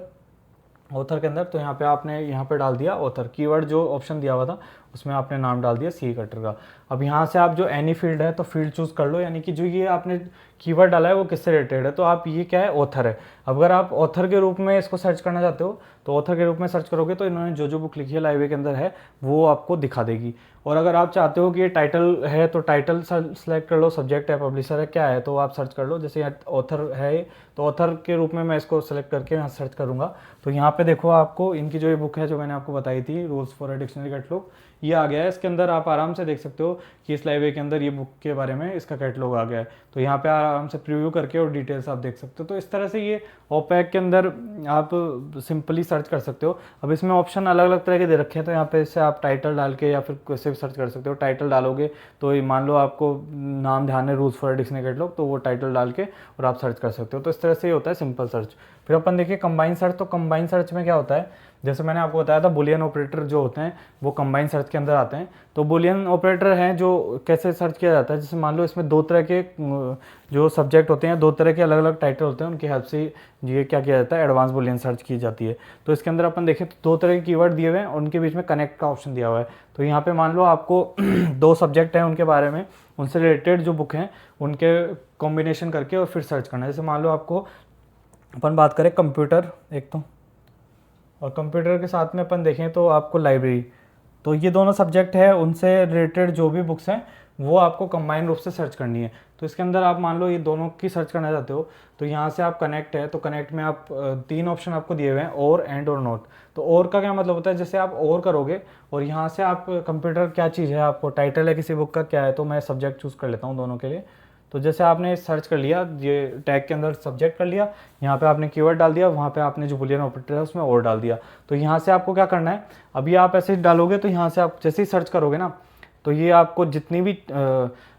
ऑथर के अंदर, तो यहाँ पे आपने यहाँ पे डाल दिया ऑथर, कीवर्ड जो ऑप्शन दिया हुआ था उसमें आपने नाम डाल दिया सी कटर का। अब यहाँ से आप जो एनी फील्ड है तो फील्ड चूज़ कर लो, यानी कि जो ये आपने कीवर्ड डाला है वो किससे रिलेटेड है, तो आप ये क्या है, ऑथर है। अगर आप ऑथर के रूप में इसको सर्च करना चाहते हो तो ऑथर के रूप में सर्च करोगे तो इन्होंने जो जो बुक लिखी है लाइब्रेरी के अंदर है वो आपको दिखा देगी। और अगर आप चाहते हो कि ये टाइटल है तो टाइटल सेलेक्ट कर लो, सब्जेक्ट है, पब्लिशर है, क्या है, तो आप सर्च कर लो। जैसे यहाँ ऑथर है तो ऑथर के रूप में मैं इसको सेलेक्ट करके यहाँ सर्च करूँगा, तो यहाँ पे देखो आपको इनकी जो ये बुक है जो मैंने आपको बताई थी, rules for a dictionary catalogue, ये आ गया है। इसके अंदर आप आराम से देख सकते हो कि इस लाइब्रेरी के अंदर ये बुक के बारे में इसका कैटलॉग आ गया है। तो यहाँ पे आराम से प्रीव्यू करके और डिटेल्स आप देख सकते हो। तो इस तरह से ये ओपेक के अंदर आप सिंपली सर्च कर सकते हो। अब इसमें ऑप्शन अलग अलग तरह के दे रखे हैं, तो यहाँ पे इससे आप टाइटल डाल के या फिर कैसे भी सर्च कर सकते हो। टाइटल डालोगे तो मान लो आपको नाम ध्यान है रूल्स फॉर डिक्शनरी कैटलॉग, तो वो टाइटल डाल के और आप सर्च कर सकते हो। तो इस तरह से ये होता है सिंपल सर्च। फिर अपन देखिए कंबाइन सर्च, तो कंबाइन सर्च में क्या होता है, जैसे मैंने आपको बताया था बुलियन ऑपरेटर जो होते हैं वो कंबाइन सर्च के अंदर आते हैं। तो बुलियन ऑपरेटर हैं जो कैसे सर्च किया जाता है, जैसे मान लो इसमें दो तरह के जो सब्जेक्ट होते हैं, दो तरह के अलग अलग टाइटल होते हैं, उनकी हेल्प से ये क्या किया जाता है, एडवांस बुलियन सर्च की जाती है। तो इसके अंदर अपन देखें तो दो तरह के कीवर्ड दिए हुए हैं और उनके बीच में कनेक्ट का ऑप्शन दिया हुआ है। तो यहाँ पे मान लो आपको दो सब्जेक्ट हैं, उनके बारे में, उनसे रिलेटेड जो बुक हैं उनके कॉम्बिनेशन करके और फिर सर्च करना है। जैसे मान लो आपको अपन बात करें कंप्यूटर एक तो, और कंप्यूटर के साथ में अपन देखें तो आपको लाइब्रेरी, तो ये दोनों सब्जेक्ट है, उनसे रिलेटेड जो भी बुक्स हैं वो आपको कंबाइन रूप से सर्च करनी है। तो इसके अंदर आप मान लो ये दोनों की सर्च करना चाहते हो, तो यहाँ से आप कनेक्ट है, तो कनेक्ट में आप तीन ऑप्शन आपको दिए हुए हैं, और, एंड और नोट। तो और का क्या मतलब होता है, जैसे आप और करोगे और यहाँ से आप कंप्यूटर क्या चीज़ है, आपको टाइटल है किसी बुक का क्या है, तो मैं सब्जेक्ट चूज़ कर लेता हूँ दोनों के लिए। तो जैसे आपने सर्च कर लिया, ये टैग के अंदर सब्जेक्ट कर लिया, यहाँ पे आपने कीवर्ड डाल दिया, वहाँ पे आपने जो बुलियन ऑपरेटर है उसमें और डाल दिया। तो यहाँ से आपको क्या करना है, अभी आप ऐसे डालोगे तो यहाँ से आप जैसे ही सर्च करोगे ना, तो ये आपको जितनी भी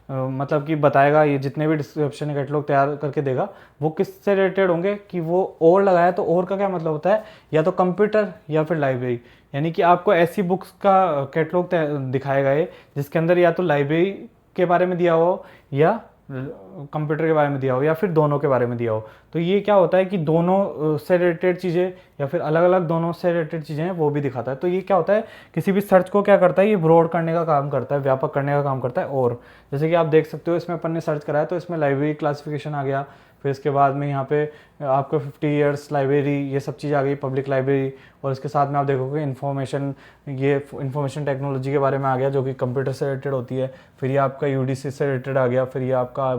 मतलब कि बताएगा, ये जितने भी डिस्क्रिप्शन कैटलॉग तैयार करके देगा वो किससे रिलेटेड होंगे, कि वो और लगाया। तो और का क्या मतलब होता है, या तो कंप्यूटर या फिर लाइब्रेरी, यानी कि आपको ऐसी बुक्स का कैटलॉग दिखाएगा ये जिसके अंदर या तो लाइब्रेरी के बारे में दिया हो या कंप्यूटर के बारे में दिया हो या फिर दोनों के बारे में दिया हो। तो ये क्या होता है कि दोनों से रिलेटेड चीज़ें या फिर अलग अलग दोनों से रिलेटेड चीज़ें हैं वो भी दिखाता है। तो ये क्या होता है, किसी भी सर्च को क्या करता है, ये ब्रॉड करने का काम करता है, व्यापक करने का काम करता है। और जैसे कि आप देख सकते हो इसमें अपन ने सर्च कराया तो इसमें लाइब्रेरी क्लासिफिकेशन आ गया, फिर इसके बाद में यहाँ पे आपको 50 ईयर्स लाइब्रेरी ये सब चीज़ आ गई, पब्लिक लाइब्रेरी, और इसके साथ में आप देखोगे इन्फॉर्मेशन, ये इन्फॉर्मेशन टेक्नोलॉजी के बारे में आ गया जो कि कंप्यूटर से रिलेटेड होती है। फिर ये आपका यूडीसी से रिलेटेड आ गया, फिर ये आपका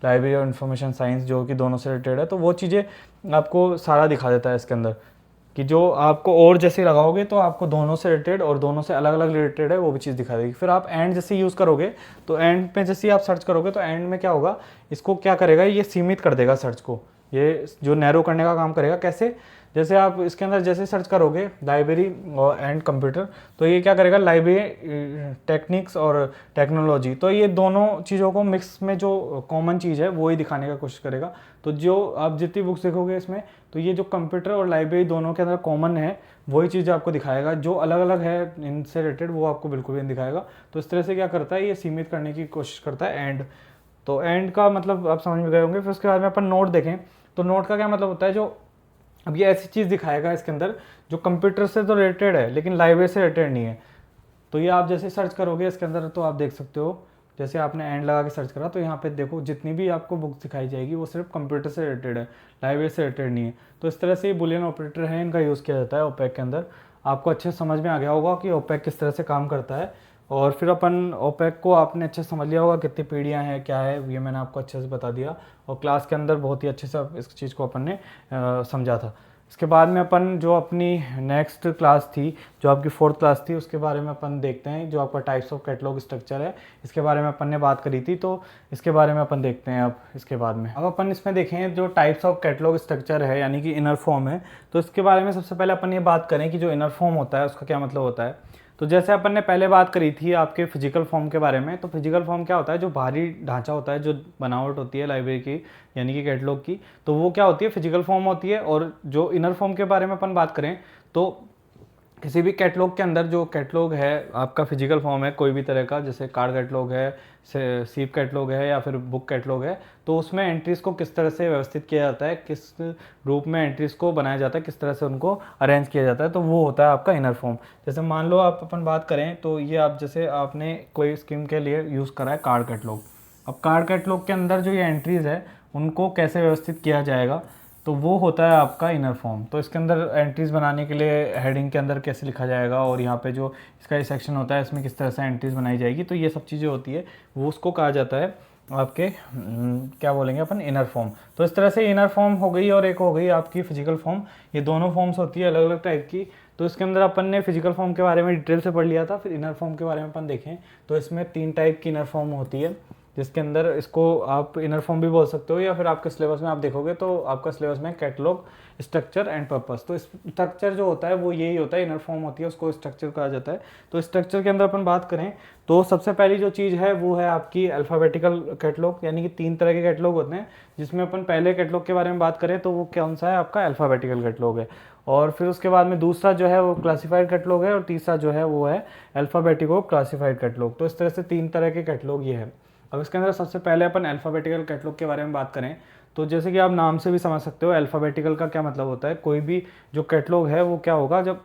लाइब्रेरी और इन्फॉर्मेशन साइंस जो कि दोनों से रिलेटेड है। तो वो चीज़ें आपको सारा दिखा देता है इसके अंदर, कि जो आपको और जैसे लगाओगे तो आपको दोनों से रिलेटेड और दोनों से अलग अलग रिलेटेड है वो भी चीज़ दिखा देगी। फिर आप एंड जैसे यूज़ करोगे तो एंड पे जैसे आप सर्च करोगे तो एंड में क्या होगा, इसको क्या करेगा, ये सीमित कर देगा सर्च को, ये जो नैरो करने का काम करेगा। कैसे, जैसे आप इसके अंदर जैसे सर्च करोगे लाइब्रेरी और एंड कंप्यूटर, तो ये क्या करेगा, लाइब्रेरी टेक्निक्स और टेक्नोलॉजी, तो ये दोनों चीज़ों को मिक्स में जो कॉमन चीज़ है वो ही दिखाने का कोशिश करेगा। तो जो आप जितनी बुक्स देखोगे इसमें, तो ये जो कंप्यूटर और लाइब्रेरी दोनों के अंदर कॉमन है वही चीज़ आपको दिखाएगा, जो अलग अलग है इनसे रिलेटेड वो आपको बिल्कुल भी नहीं दिखाएगा। तो इस तरह से क्या करता है, ये सीमित करने की कोशिश करता है एंड। तो एंड का मतलब आप समझ में गए होंगे। फिर उसके बाद में अपन नोट देखें, तो नोट का क्या मतलब होता है, जो अब ये ऐसी चीज़ दिखाएगा इसके अंदर जो कंप्यूटर से तो रिलेटेड है लेकिन लाइब्रेरी से रिलेटेड नहीं है। तो ये आप जैसे सर्च करोगे इसके अंदर तो आप देख सकते हो, जैसे आपने एंड लगा के सर्च करा तो यहाँ पे देखो जितनी भी आपको बुक्स दिखाई जाएगी वो सिर्फ कंप्यूटर से रिलेटेड है, लाइब्रेरी से रिलेटेड नहीं है। तो इस तरह से ये बुलियन ऑपरेटर है, इनका यूज़ किया जाता है ओपेक के अंदर। आपको अच्छे से समझ में आ गया होगा कि ओपेक किस तरह से काम करता है। और फिर अपन ओपेक को आपने अच्छे से समझ लिया होगा, कितनी पीढ़ियाँ हैं क्या है, ये मैंने आपको अच्छे से बता दिया और क्लास के अंदर बहुत ही अच्छे से इस चीज़ को अपन ने समझा था। इसके बाद में अपन जो अपनी नेक्स्ट क्लास थी, जो आपकी 4th क्लास थी, उसके बारे में अपन देखते हैं। जो आपका टाइप्स ऑफ कैटलॉग स्ट्रक्चर है, इसके बारे में अपन ने बात करी थी, तो इसके बारे में अपन देखते हैं अब इसके बाद में। अब अपन इसमें देखें जो टाइप्स ऑफ कैटलॉग स्ट्रक्चर है यानी कि इनर फॉर्म है, तो इसके बारे में सबसे पहले अपन ये बात करें कि जो इनर फॉर्म होता है उसका क्या मतलब होता है। तो जैसे अपन ने पहले बात करी थी आपके फिजिकल फॉर्म के बारे में, तो फिजिकल फॉर्म क्या होता है, जो बाहरी ढांचा होता है, जो बनावट होती है लाइब्रेरी की यानी कि कैटलॉग की, तो वो क्या होती है, फिजिकल फॉर्म होती है। और जो इनर फॉर्म के बारे में अपन बात करें तो किसी भी कैटलॉग के अंदर जो कैटलॉग है आपका फिजिकल फॉर्म है कोई भी तरह का, जैसे कार्ड कैटलॉग है, सीप कैटलॉग है या फिर बुक कैटलॉग है, तो उसमें एंट्रीज को किस तरह से व्यवस्थित किया जाता है, किस रूप में एंट्रीज को बनाया जाता है, किस तरह से उनको अरेंज किया जाता है, तो वो होता है आपका इनर फॉर्म। जैसे मान लो आप अपन बात करें तो ये आप जैसे आपने कोई स्कीम के लिए यूज़ करा है कार्ड कैटलॉग। अब कार्ड कैटलॉग के अंदर जो ये एंट्रीज है उनको कैसे व्यवस्थित किया जाएगा, तो वो होता है आपका इनर फॉर्म। तो इसके अंदर एंट्रीज बनाने के लिए हेडिंग के अंदर कैसे लिखा जाएगा, और यहाँ पे जो इसका सेक्शन होता है इसमें किस तरह से एंट्रीज बनाई जाएगी, तो ये सब चीज़ें होती है, वो उसको कहा जाता है आपके क्या बोलेंगे अपन, इनर फॉर्म। तो इस तरह से इनर फॉर्म हो गई और एक हो गई आपकी फिजिकल फॉर्म। ये दोनों फॉर्म्स होती है अलग अलग टाइप की। तो इसके अंदर अपन ने फिजिकल फॉर्म के बारे में डिटेल से पढ़ लिया था। फिर इनर फॉर्म के बारे में अपन देखें तो इसमें 3 टाइप की इनर फॉर्म होती है, जिसके अंदर इसको आप इनर फॉर्म भी बोल सकते हो, या फिर आपके सिलेबस में आप देखोगे तो आपका सिलेबस में कैटलॉग, स्ट्रक्चर एंड पर्पस। तो स्ट्रक्चर जो होता है वो यही होता है, इनर फॉर्म होती है उसको स्ट्रक्चर कहा जाता है। तो स्ट्रक्चर के अंदर अपन बात करें तो सबसे पहली जो चीज़ है वो है आपकी अल्फ़ाबेटिकल कैटलॉग, यानी कि 3 तरह के कैटलॉग होते हैं, जिसमें अपन पहले कैटलॉग के बारे में बात करें तो वो कौन सा है, आपका अल्फ़ाबेटिकल कैटलॉग है। और फिर उसके बाद में दूसरा जो है वो क्लासिफाइड कैटलॉग है, और तीसरा जो है वो है अल्फ़ाबेटिको क्लासिफाइड कैटलॉग। तो इस तरह से 3 तरह के कैटलॉग ये है। अब इसके अंदर सबसे पहले अपन अल्फ़ाबेटिकल कैटलॉग के बारे में बात करें तो जैसे कि आप नाम से भी समझ सकते हो अल्फ़ाबेटिकल का क्या मतलब होता है। कोई भी जो कैटलॉग है वो क्या होगा, जब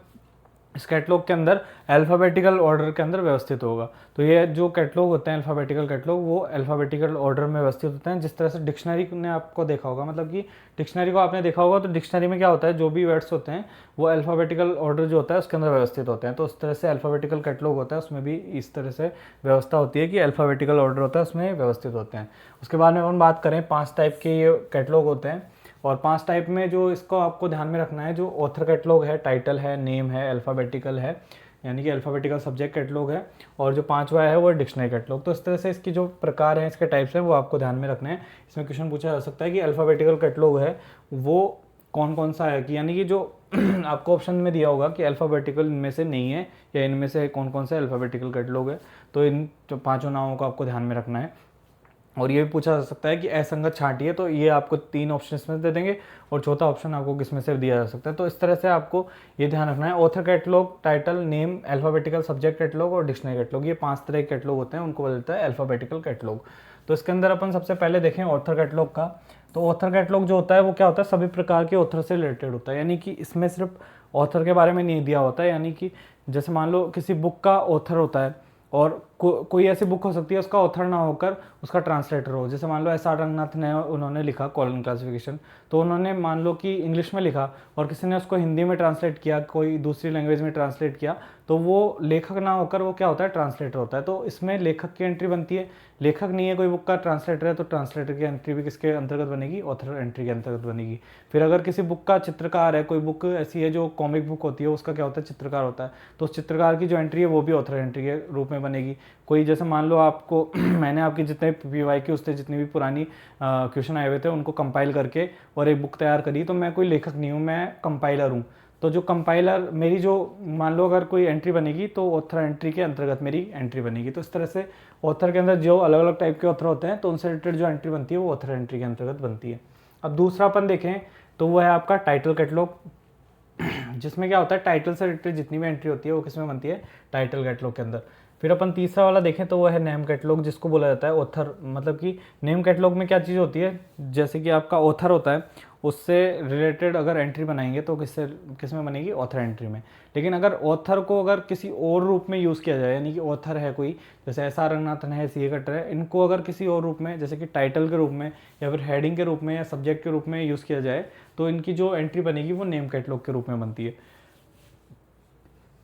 इस कैटलॉग के अंदर अल्फ़ाबेटिकल ऑर्डर के अंदर व्यवस्थित होगा। तो ये जो कैटलॉग होते हैं अल्फ़ाबेटिकल कैटलॉग, वो अल्फ़ाबेटिकल ऑर्डर में व्यवस्थित होते हैं। जिस तरह से डिक्शनरी ने आपको देखा होगा, मतलब कि डिक्शनरी को आपने देखा होगा, तो डिक्शनरी में क्या होता है, जो भी वर्ड्स होते हैं वो अल्फ़ाबेटिकल ऑर्डर जो होता है उसके अंदर व्यवस्थित होते हैं। तो उस तरह से अल्फ़ाबेटिकल कैटलॉग होता है, उसमें भी इस तरह से व्यवस्था होती है कि अल्फ़ाबेटिकल ऑर्डर होता है उसमें व्यवस्थित होते हैं। उसके बाद में हम बात करें 5 टाइप के ये कैटलॉग होते हैं, और 5 टाइप में जो इसको आपको ध्यान में रखना है, जो ऑथर कैटलॉग है, टाइटल है, नेम है, अल्फ़ाबेटिकल है यानी कि अल्फ़ाबेटिकल सब्जेक्ट कैटलॉग है, और जो 5वां है वो डिक्शनरी कैटलॉग। तो इस तरह से इसकी जो प्रकार हैं, इसके टाइप्स हैं, वो आपको ध्यान में रखने हैं। इसमें क्वेश्चन पूछा जा सकता है कि अल्फ़ाबेटिकल कैटलॉग है वो कौन कौन सा है, कि यानी कि जो आपको ऑप्शन में दिया होगा कि अल्फ़ाबेटिकल इनमें से नहीं है या इनमें से कौन कौन से अल्फ़ाबेटिकल कैटलॉग है, तो इन जो 5 नामों को आपको ध्यान में रखना है। और ये भी पूछा जा सकता है कि असंगत छांटिए, तो ये आपको 3 ऑप्शन में दे देंगे, और चौथा ऑप्शन आपको किस में से दिया जा सकता है। तो इस तरह से आपको ये ध्यान रखना है। Author catalogue, title, name, alphabetical subject catalogue और डिक्शनरी कैटलॉग, ये 5 तरह के कैटलॉग होते हैं, उनको बोलता है अल्फ़ाबेटिकल कैटलॉग। तो इसके अंदर अपन सबसे पहले देखें ऑथर कैटलॉग का। तो ऑथर कैटलॉग जो होता है वो क्या होता है, सभी प्रकार के ऑथर से रिलेटेड होता है, यानी कि इसमें सिर्फ ऑथर के बारे में नहीं दिया होता है। यानी कि जैसे मान लो किसी बुक का ऑथर होता है, और कोई ऐसी बुक हो सकती है उसका ऑथर ना होकर उसका ट्रांसलेटर हो। जैसे मान लो एस आर रंगनाथ ने उन्होंने लिखा कॉलन क्लासिफिकेशन, तो उन्होंने मान लो कि इंग्लिश में लिखा और किसी ने उसको हिंदी में ट्रांसलेट किया, कोई दूसरी लैंग्वेज में ट्रांसलेट किया, तो वो लेखक ना होकर वो क्या होता है, ट्रांसलेटर होता है। तो इसमें लेखक की एंट्री बनती है। लेखक नहीं है कोई बुक का, ट्रांसलेटर है, तो ट्रांसलेटर की एंट्री भी किसके अंतर्गत बनेगी, ऑथर एंट्री के अंतर्गत बनेगी। फिर अगर किसी बुक का चित्रकार है, कोई बुक ऐसी है जो कॉमिक बुक होती है, उसका क्या होता है, चित्रकार होता है, तो उस चित्रकार की जो एंट्री है वो भी ऑथर एंट्री के रूप में बनेगी। कोई जैसे मान लो आपको मैंने आपकी जितने PY की उससे जितनी भी पुरानी क्वेश्चन आए हुए थे उनको कंपाइल करके और एक बुक तैयार करी, तो मैं कोई लेखक नहीं हूँ, मैं कंपाइलर हूँ। तो जो कंपाइलर मेरी जो मान लो अगर कोई एंट्री बनेगी तो ऑथर एंट्री के अंतर्गत मेरी एंट्री बनेगी। तो इस तरह से ऑथर के अंदर जो अलग अलग टाइप के ऑथर होते हैं तो उनसे रिलेटेड जो एंट्री बनती है वो ऑथर एंट्री के अंतर्गत बनती है। अब दूसरा अपन देखें तो वो है आपका टाइटल कैटलॉग, जिसमें क्या होता है, टाइटल से रिलेटेड जितनी भी एंट्री होती है वो किसमें बनती है, टाइटल कैटलॉग के अंदर। फिर अपन तीसरा वाला देखें तो वो है नेम कैटलॉग, जिसको बोला जाता है ऑथर, मतलब कि नेम कैटलॉग में क्या चीज़ होती है, जैसे कि आपका ऑथर होता है उससे रिलेटेड अगर एंट्री बनाएंगे तो किस में बनेगी, ऑथर एंट्री में। लेकिन अगर ऑथर को अगर किसी और रूप में यूज़ किया जाए, यानी कि ऑथर है कोई, जैसे एस आर रंगनाथन है, CA कट्टर है, इनको अगर किसी और रूप में जैसे कि टाइटल के रूप में या फिर हेडिंग के रूप में या सब्जेक्ट के रूप में यूज़ किया जाए, तो इनकी जो एंट्री बनेगी वो नेम कैटलॉग के रूप में बनती है।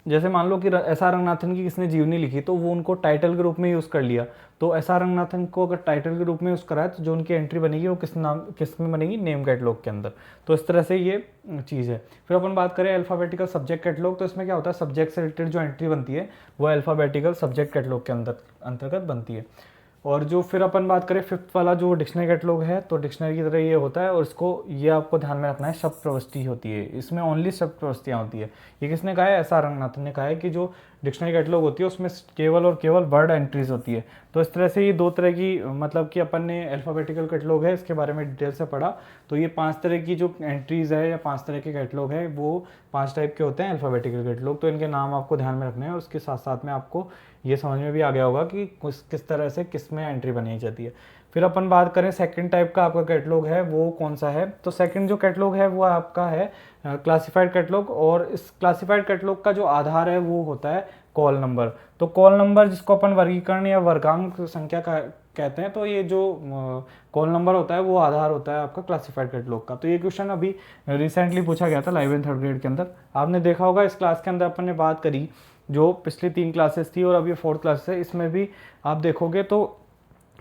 जैसे मान लो कि एस आर रंगनाथन की किसने जीवनी लिखी, तो वो उनको टाइटल के रूप में यूज़ कर लिया, तो एस आर रंगनाथन को अगर टाइटल के रूप में यूज़ करा है तो जो उनकी एंट्री बनेगी वो किस में बनेगी, नेम कैटलॉग के अंदर। तो इस तरह से ये चीज़ है। फिर अपन बात करें अल्फ़ाबेटिकल सब्जेक्ट कैटलॉग, तो इसमें क्या होता है, सब्जेक्ट से रिलेटेड जो एंट्री बनती है वो अल्फ़ाबेटिकल सब्जेक्ट कैटलॉग के अंतर्गत बनती है। और जो फिर अपन बात करें 5th वाला जो डिक्शनरी कैटलॉग है, तो डिक्शनरी की तरह ये होता है, और इसको ये आपको ध्यान में रखना है, शब्द प्रविष्टि होती है इसमें, ओनली शब्द प्रविष्टियाँ होती है। ये किसने कहा है, एस आर रंगनाथन ने कहा है कि जो डिक्शनरी कैटलॉग होती है उसमें केवल और केवल वर्ड एंट्रीज होती है। तो इस तरह से ये 2 तरह की मतलब कि अपन ने अल्फ़ाबेटिकल कैटलॉग है इसके बारे में डिटेल से पढ़ा। तो ये 5 तरह की जो एंट्रीज़ है या 5 तरह के कैटलॉग है वो 5 टाइप के होते हैं अल्फ़ाबेटिकल कैटलॉग। तो इनके नाम आपको ध्यान में रखने हैं और उसके साथ साथ में आपको ये समझ में भी आ गया होगा कि किस तरह से किस में एंट्री बनाई जाती है। फिर अपन बात करें सेकंड टाइप का आपका कैटलॉग है वो कौन सा है। तो सेकंड जो कैटलॉग है वो आपका है क्लासिफाइड कैटलॉग, और इस क्लासिफाइड कैटलॉग का जो आधार है वो होता है कॉल नंबर। तो कॉल नंबर जिसको अपन वर्गीकरण या वर्गांक संख्या का कहते हैं, तो ये जो कॉल नंबर होता है वो आधार होता है आपका क्लासिफाइड कैटलॉग का। तो ये क्वेश्चन अभी रिसेंटली पूछा गया था 11th 3rd ग्रेड के अंदर। आपने देखा होगा इस क्लास के अंदर अपन ने बात करी जो पिछली 3 क्लासेस थी और अब ये 4th क्लास है, इसमें भी आप देखोगे तो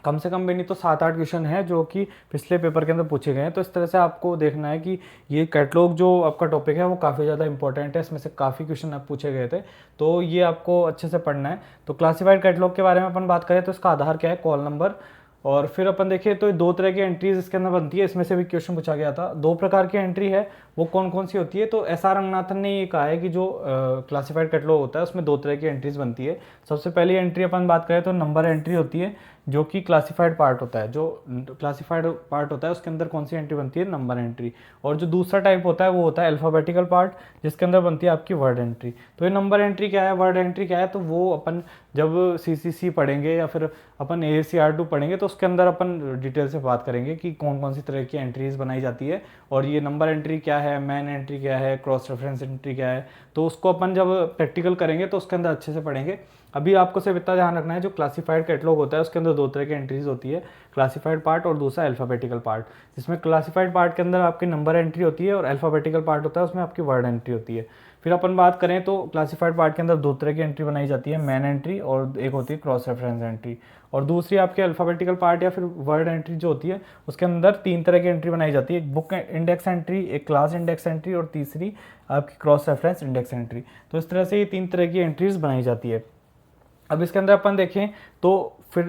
कम से कम भी नहीं तो 7-8 क्वेश्चन है जो कि पिछले पेपर के अंदर पूछे गए हैं। तो इस तरह से आपको देखना है कि ये कैटलॉग जो आपका टॉपिक है वो काफ़ी ज़्यादा इंपॉर्टेंट है, इसमें से काफ़ी क्वेश्चन अब पूछे गए थे, तो ये आपको अच्छे से पढ़ना है। तो क्लासिफाइड कैटलॉग के बारे में अपन बात करें तो इसका आधार क्या है, कॉल नंबर। और फिर अपन देखिए तो 2 तरह की एंट्रीज इसके अंदर बनती है, इसमें से भी क्वेश्चन पूछा गया था। 2 प्रकार की एंट्री है वो कौन कौन सी होती है। तो एस.आर. रंगनाथन ने ये कहा है कि जो क्लासिफाइड कैटलॉग होता है उसमें 2 तरह की एंट्रीज बनती है। सबसे पहली एंट्री अपन बात करें तो नंबर एंट्री होती है जो कि क्लासिफाइड पार्ट होता है। जो क्लासिफाइड पार्ट होता है उसके अंदर कौन सी एंट्री बनती है, नंबर एंट्री। और जो दूसरा टाइप होता है वो होता है अल्फ़ाबेटिकल पार्ट जिसके अंदर बनती है आपकी वर्ड एंट्री। तो ये नंबर एंट्री क्या है, वर्ड एंट्री क्या है, तो वो अपन जब CCC पढ़ेंगे या फिर अपन AACR2 पढ़ेंगे तो उसके अंदर अपन डिटेल से बात करेंगे कि कौन कौन सी तरह की एंट्रीज बनाई जाती है और ये नंबर एंट्री क्या है, मैन एंट्री क्या है, क्रॉस रेफरेंस एंट्री क्या है। तो उसको अपन जब प्रैक्टिकल करेंगे तो उसके अंदर अच्छे से पढ़ेंगे। अभी आपको सिर्फ इतना ध्यान रखना है जो क्लासिफाइड कैटलॉग होता है उसके अंदर 2 तरह की एंट्रीज होती है, क्लासिफाइड पार्ट और दूसरा अल्फ़ाबेटिकल पार्ट। जिसमें क्लासिफाइड पार्ट के अंदर आपकी नंबर एंट्री होती है और अल्फ़ाबेटिकल पार्ट होता है उसमें आपकी वर्ड एंट्री होती है। फिर अपन बात करें तो क्लासिफाइड पार्ट के अंदर 2 तरह की एंट्री बनाई जाती है, मैन एंट्री और एक होती है क्रॉस रेफरेंस एंट्री। और दूसरी आपके अल्फ़ाबेटिकल पार्ट या फिर वर्ड एंट्री जो होती है उसके अंदर 3 तरह की एंट्री बनाई जाती है, एक बुक इंडेक्स एंट्री, एक क्लास इंडेक्स एंट्री और तीसरी आपकी क्रॉस रेफरेंस इंडेक्स एंट्री। तो इस तरह से ये 3 तरह की एंट्रीज बनाई जाती है। अब इसके अंदर अपन देखें तो फिर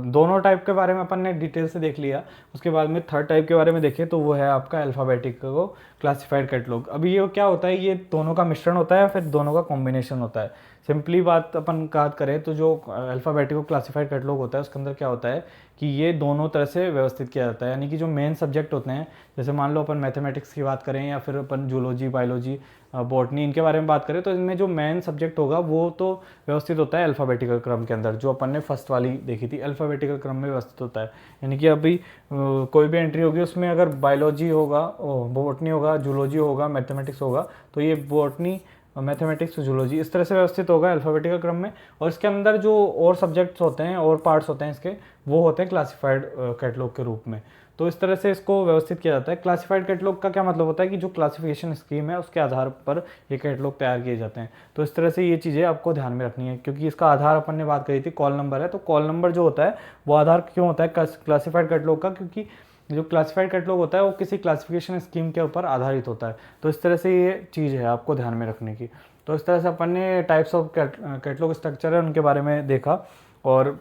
दोनों टाइप के बारे में अपन ने डिटेल से देख लिया। उसके बाद में 3rd टाइप के बारे में देखें तो वो है आपका अल्फ़ाबेटिकल क्लासिफाइड कैटलॉग। अभी ये क्या होता है, ये दोनों का मिश्रण होता है, फिर दोनों का कॉम्बिनेशन होता है। सिंपली बात अपन बात करें तो जो अल्फ़ाबेटिकल क्लासिफाइड कैटलॉग होता है उसके अंदर क्या होता है कि ये दोनों तरह से व्यवस्थित किया जाता है। यानी कि जो मेन सब्जेक्ट होते हैं, जैसे मान लो अपन मैथमेटिक्स की बात करें या फिर अपन जूलॉजी, बायोलॉजी, बॉटनी, इनके बारे में बात करें तो इनमें जो मेन सब्जेक्ट होगा वो तो व्यवस्थित होता है अल्फ़ाबेटिकल क्रम के अंदर, जो अपन ने फर्स्ट वाली देखी थी अल्फ़ाबेटिकल क्रम में व्यवस्थित होता है। यानी कि अभी कोई भी एंट्री होगी उसमें अगर बायोलॉजी होगा, बॉटनी होगा, जूलॉजी होगा, मैथमेटिक्स होगा, तो ये बॉटनी, मैथमेटिक्स, जूलॉजी इस तरह से व्यवस्थित होगा अल्फ़ाबेटिकल क्रम में। और इसके अंदर जो और सब्जेक्ट्स होते हैं और पार्ट्स होते हैं इसके, वो होते हैं क्लासिफाइड कैटलॉग के रूप में। तो इस तरह से इसको व्यवस्थित किया जाता है। क्लासिफाइड कैटलॉग का क्या मतलब होता है कि जो क्लासिफिकेशन स्कीम है उसके आधार पर ये कैटलॉग तैयार किए जाते हैं। तो इस तरह से ये चीज़ें आपको ध्यान में रखनी है, क्योंकि इसका आधार अपन ने बात करी थी कॉल नंबर है। तो कॉल नंबर जो होता है वो आधार क्यों होता है क्लासिफाइड कैटलॉग का, क्योंकि जो क्लासिफाइड कैटलॉग होता है वो किसी क्लासिफिकेशन स्कीम के ऊपर आधारित होता है। तो इस तरह से ये चीज़ है आपको ध्यान में रखने की। तो इस तरह से अपन ने टाइप्स ऑफ कैटलॉग स्ट्रक्चर है उनके बारे में देखा और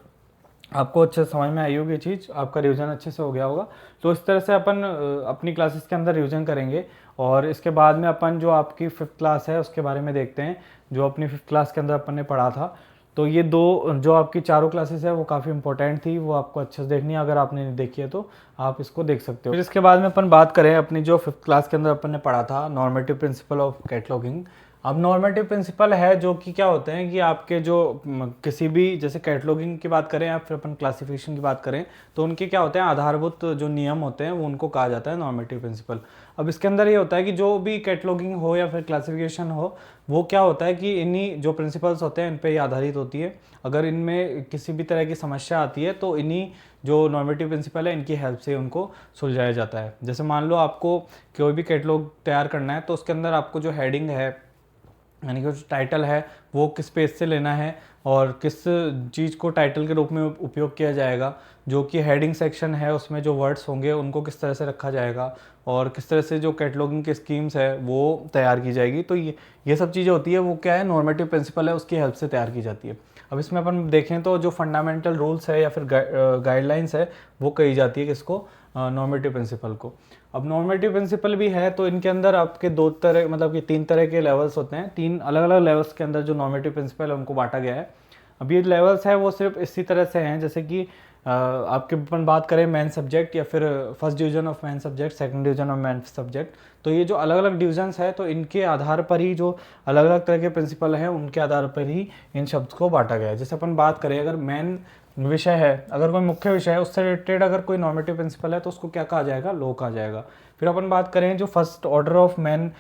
आपको अच्छे से समझ में आई होगी ये चीज़, आपका रिवीजन अच्छे से हो गया होगा। तो इस तरह से अपन अपनी क्लासेस के अंदर रिवीजन करेंगे और इसके बाद में अपन जो आपकी 5th क्लास है उसके बारे में देखते हैं, जो अपनी 5th क्लास के अंदर अपन ने पढ़ा था। तो ये 2 जो आपकी चारों क्लासेस है वो काफ़ी इंपॉर्टेंट थी, वो आपको अच्छे से देखनी है। अगर आपने नहीं देखी है तो आप इसको देख सकते हो। फिर इसके बाद में अपन बात करें अपनी जो 5th क्लास के अंदर अपन ने पढ़ा था नॉर्मेटिव प्रिंसिपल ऑफ कैटलॉगिंग। अब नॉर्मेटिव प्रिंसिपल है जो कि क्या होते हैं कि आपके जो किसी भी जैसे कैटलॉगिंग की बात करें या फिर अपन क्लासिफिकेशन की बात करें तो उनके क्या होते हैं आधारभूत जो नियम होते हैं वो उनको कहा जाता है नॉर्मेटिव प्रिंसिपल। अब इसके अंदर ये होता है कि जो भी कैटलॉगिंग हो या फिर क्लासिफिकेशन हो वो क्या होता है कि इन्हीं जो प्रिंसिपल्स होते हैं इन पे ही आधारित होती है। अगर इनमें किसी भी तरह की समस्या आती है तो इन्हीं जो नॉर्मेटिव प्रिंसिपल है इनकी हेल्प से उनको सुलझाया जाता है। जैसे मान लो आपको कोई भी कैटलॉग तैयार करना है तो उसके अंदर आपको जो हेडिंग है यानी कि जो टाइटल है वो किस पेज से लेना है और किस चीज़ को टाइटल के रूप में उपयोग किया जाएगा, जो कि हेडिंग सेक्शन है उसमें जो वर्ड्स होंगे उनको किस तरह से रखा जाएगा और किस तरह से जो कैटलॉगिंग की स्कीम्स है वो तैयार की जाएगी। तो ये सब चीज़ें होती है वो क्या है नॉर्मेटिव प्रिंसिपल है उसकी हेल्प से तैयार की जाती है। अब इसमें अपन देखें तो जो फंडामेंटल रूल्स है या फिर गाइडलाइंस है वो कही जाती है किसको नॉर्मेटिव प्रिंसिपल को। अब नॉर्मेटिव प्रिंसिपल भी है तो इनके अंदर आपके दो तरह मतलब कि तीन तरह के लेवल्स होते हैं, तीन अलग अलग लेवल्स के अंदर जो नॉर्मेटिव प्रिंसिपल है उनको बांटा गया है। अब ये लेवल्स है वो सिर्फ इसी तरह से हैं जैसे कि आपके अपन बात करें मेन सब्जेक्ट या फिर first division of main subject, second division of main subject, तो ये जो अलग अलग डिविजन्स है तो इनके आधार पर ही जो अलग अलग तरह के प्रिंसिपल हैं उनके आधार पर ही इन शब्द को बांटा गया है। जैसे अपन बात करें अगर मेन विषय है, अगर कोई मुख्य विषय है उससे रिलेटेड अगर कोई नॉर्मेटिव प्रिंसिपल है तो उसको क्या कहा जाएगा, लॉ कहा जाएगा। फिर अपन बात करें जो first order of main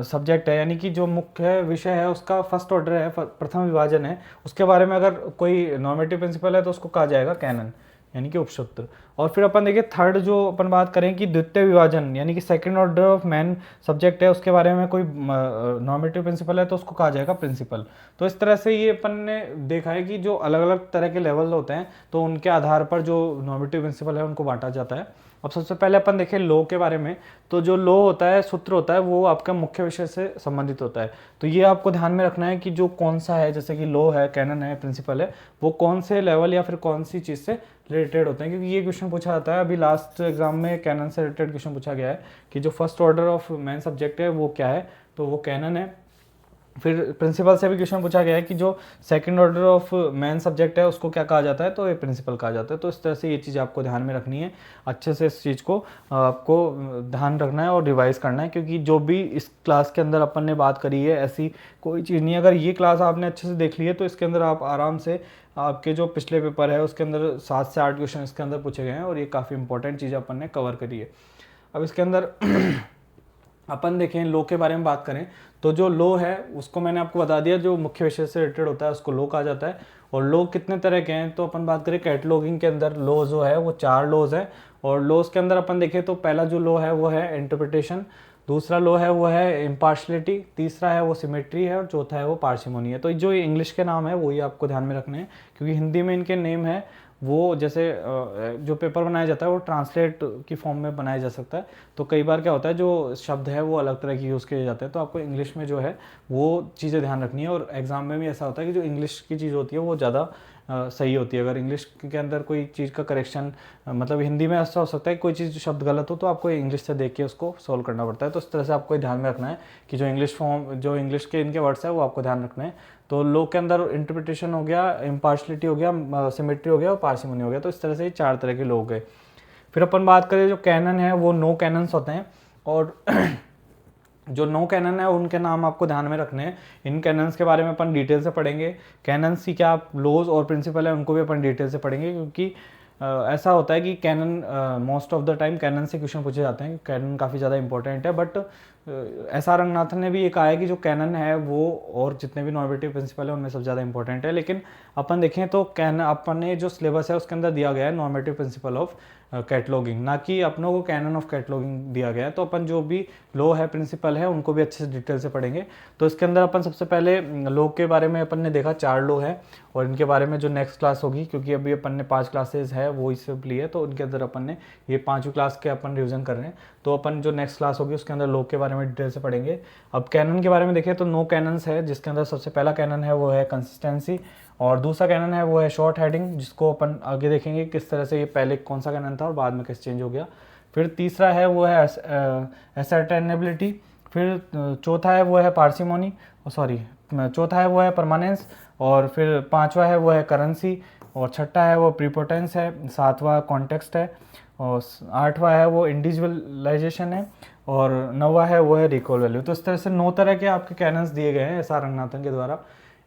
subject है, यानी कि जो मुख्य विषय है उसका फर्स्ट ऑर्डर है, प्रथम विभाजन है, उसके बारे में अगर कोई नॉर्मेटिव प्रिंसिपल है तो उसको कहा जाएगा कैनन, यानी कि उपसूत्र। और फिर अपन देखिए थर्ड जो अपन बात करें कि द्वितीय विभाजन यानी कि second order of main subject है, उसके बारे में कोई नॉर्मेटिव प्रिंसिपल है तो उसको कहा जाएगा प्रिंसिपल। तो इस तरह से ये अपन ने देखा है कि जो अलग अलग तरह के लेवल होते हैं तो उनके आधार पर जो नॉर्मेटिव प्रिंसिपल है उनको बांटा जाता है। अब सबसे पहले अपन देखें लॉ के बारे में, तो जो लॉ होता है, सूत्र होता है, वो आपका मुख्य विषय से संबंधित होता है। तो ये आपको ध्यान में रखना है कि जो कौन सा है, जैसे कि लॉ है, कैनन है, प्रिंसिपल है, वो कौन से लेवल या फिर कौन सी चीज़ से रिलेटेड होते हैं, क्योंकि ये क्वेश्चन पूछा जाता है। अभी लास्ट एग्जाम में कैनन से रिलेटेड क्वेश्चन पूछा गया है कि जो first order of main subject है वो क्या है, तो वो कैनन है। फिर प्रिंसिपल से भी क्वेश्चन पूछा गया है कि जो second order of main subject है उसको क्या कहा जाता है, तो ये प्रिंसिपल कहा जाता है। तो इस तरह से ये चीज़ आपको ध्यान में रखनी है, अच्छे से इस चीज़ को आपको ध्यान रखना है और रिवाइज करना है, क्योंकि जो भी इस क्लास के अंदर अपन ने बात करी है ऐसी कोई चीज़ नहीं है। अगर ये क्लास आपने अच्छे से देख ली है तो इसके अंदर आप आराम से आपके जो पिछले पेपर है उसके अंदर 7 से 8 क्वेश्चन इसके अंदर पूछे गए हैं और ये काफ़ी इंपॉर्टेंट चीज़ अपन ने कवर करी है। अब इसके अंदर अपन देखें लॉ के बारे में बात करें तो जो लॉ है उसको मैंने आपको बता दिया, जो मुख्य विषय से रिलेटेड होता है उसको लॉ कहा जाता है। और लॉ कितने तरह के हैं, तो अपन बात करें कैटलॉगिंग के अंदर लॉ जो है वो 4 लॉज है। और लॉज के अंदर अपन देखें तो पहला जो लॉ है वो है इंटरप्रिटेशन, दूसरा लॉ है वो है इम्पार्शलिटी, तीसरा है वो सिमेट्री है और चौथा है वो पार्सिमोनी है। तो जो इंग्लिश के नाम है वही आपको ध्यान में रखने हैं, क्योंकि हिंदी में इनके नेम है वो जैसे जो पेपर बनाया जाता है वो ट्रांसलेट की फॉर्म में बनाया जा सकता है। तो कई बार क्या होता है जो शब्द है वो अलग तरह की यूज़ किए जाते हैं, तो आपको इंग्लिश में जो है वो चीज़ें ध्यान रखनी है। और एग्ज़ाम में भी ऐसा होता है कि जो इंग्लिश की चीज़ होती है वो ज़्यादा सही होती है। अगर इंग्लिश के अंदर कोई चीज़ का करेक्शन मतलब हिंदी में ऐसा हो सकता है कोई चीज़ शब्द गलत हो तो आपको इंग्लिश से देख के उसको सॉल्व करना पड़ता है। तो इस तरह से आपको ध्यान में रखना है कि जो इंग्लिश फॉर्म जो इंग्लिश के इनके वर्ड्स है वो आपको ध्यान रखना है। तो लॉ के अंदर इंटरप्रिटेशन हो गया, इम्पार्शलिटी हो गया, सिमेट्री हो गया और पार्सिमोनी हो गया। तो इस तरह से ये 4 तरह के लॉ गए। फिर अपन बात करें जो कैनन है वो 9 कैनन्स होते हैं और जो 9 कैनन है उनके नाम आपको ध्यान में रखने हैं। इन कैनन्स के बारे में अपन डिटेल से पढ़ेंगे। कैनन्स की क्या लॉज और प्रिंसिपल है उनको भी अपन डिटेल से पढ़ेंगे, क्योंकि ऐसा होता है कि कैनन मोस्ट ऑफ द टाइम कैनन से क्वेश्चन पूछे जाते हैं। कैनन काफ़ी ज़्यादा इंपॉर्टेंट है, बट एस.आर. रंगनाथन ने भी ये कहा है कि जो कैनन है वो और जितने भी नॉर्मेटिव प्रिंसिपल है उनमें सबसे ज़्यादा इंपॉर्टेंट है। लेकिन अपन देखें तो अपन ने जो सिलेबस है उसके अंदर दिया गया है नॉर्मेटिव प्रिंसिपल ऑफ कैटलॉगिंग, ना कि अपनों को कैनन ऑफ कैटलॉगिंग दिया गया है। तो अपन जो भी लॉ है प्रिंसिपल है उनको भी अच्छे से डिटेल से पढ़ेंगे। तो इसके अंदर अपन सबसे पहले लॉ के बारे में अपन ने देखा 4 लॉ है और इनके बारे में जो नेक्स्ट क्लास होगी, क्योंकि अभी अपन ने 5 क्लासेज है वो इससे ली है, तो उनके अंदर अपन ने ये 5वीं क्लास के अपन रिविजन कर रहे हैं। तो अपन जो नेक्स्ट क्लास होगी उसके अंदर लॉ के बारे में डिटेल से पढ़ेंगे। अब कैनन के बारे में देखें तो 9 कैनन्स है, जिसके अंदर सबसे पहला कैनन है वो है कंसिस्टेंसी और दूसरा कैनन है वो है शॉर्ट हेडिंग, जिसको अपन आगे देखेंगे किस तरह से ये पहले कौन सा कैनन था और बाद में कैसे चेंज हो गया। फिर तीसरा है वो है असर्टेनेबिलिटी, फिर चौथा है वो है पार्सिमोनी, चौथा है वो है परमानेंस, और फिर 5वां है वो है करेंसी, और 6ठा है वो प्रीपोटेंस है, 7वां कॉन्टेक्स्ट है, और 8वां है वो इंडिविजुअलाइजेशन है, और 9वां है वो है रिकॉल वैल्यू। तो इस तरह से 9 तरह के आपके कैनन्स दिए गए हैं एस.आर. रंगनाथन के द्वारा।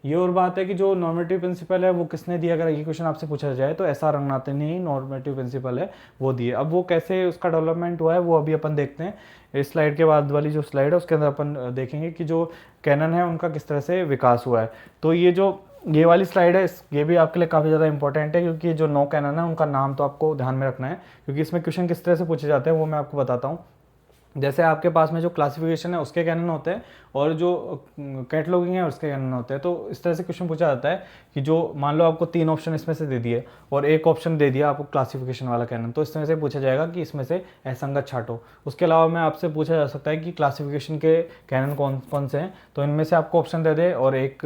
ये और बात है कि जो नॉर्मेटिव प्रिंसिपल है वो किसने दिया, अगर ये क्वेश्चन आपसे पूछा जाए तो एस.आर. रंगनाथन ने ही नॉर्मेटिव प्रिंसिपल है वो दिए। अब वो कैसे उसका डेवलपमेंट हुआ है वो अभी अपन देखते हैं। इस स्लाइड के बाद वाली जो स्लाइड है उसके अंदर अपन देखेंगे कि जो कैनन है उनका किस तरह से विकास हुआ है। तो ये वाली स्लाइड है, ये भी आपके लिए काफ़ी ज़्यादा इंपॉर्टेंट है, क्योंकि जो 9 कैनन है उनका नाम तो आपको ध्यान में रखना है, क्योंकि इसमें क्वेश्चन किस तरह से पूछे जाते हैं वो मैं आपको बताता हूँ। जैसे आपके पास में जो क्लासिफिकेशन है उसके कैनन होते हैं और जो कैटलॉगिंग है उसके कैनन होते हैं। तो इस तरह से क्वेश्चन पूछा जाता है कि जो मान लो आपको 3 ऑप्शन इसमें से दे दिए और एक ऑप्शन दे दिया आपको क्लासिफिकेशन वाला कैनन, तो इस तरह से पूछा जाएगा कि इसमें से असंगत छांटो। उसके अलावा में आपसे पूछा जा सकता है कि क्लासिफिकेशन के कैनन कौन कौन से हैं, तो इनमें से आपको ऑप्शन दे दे और एक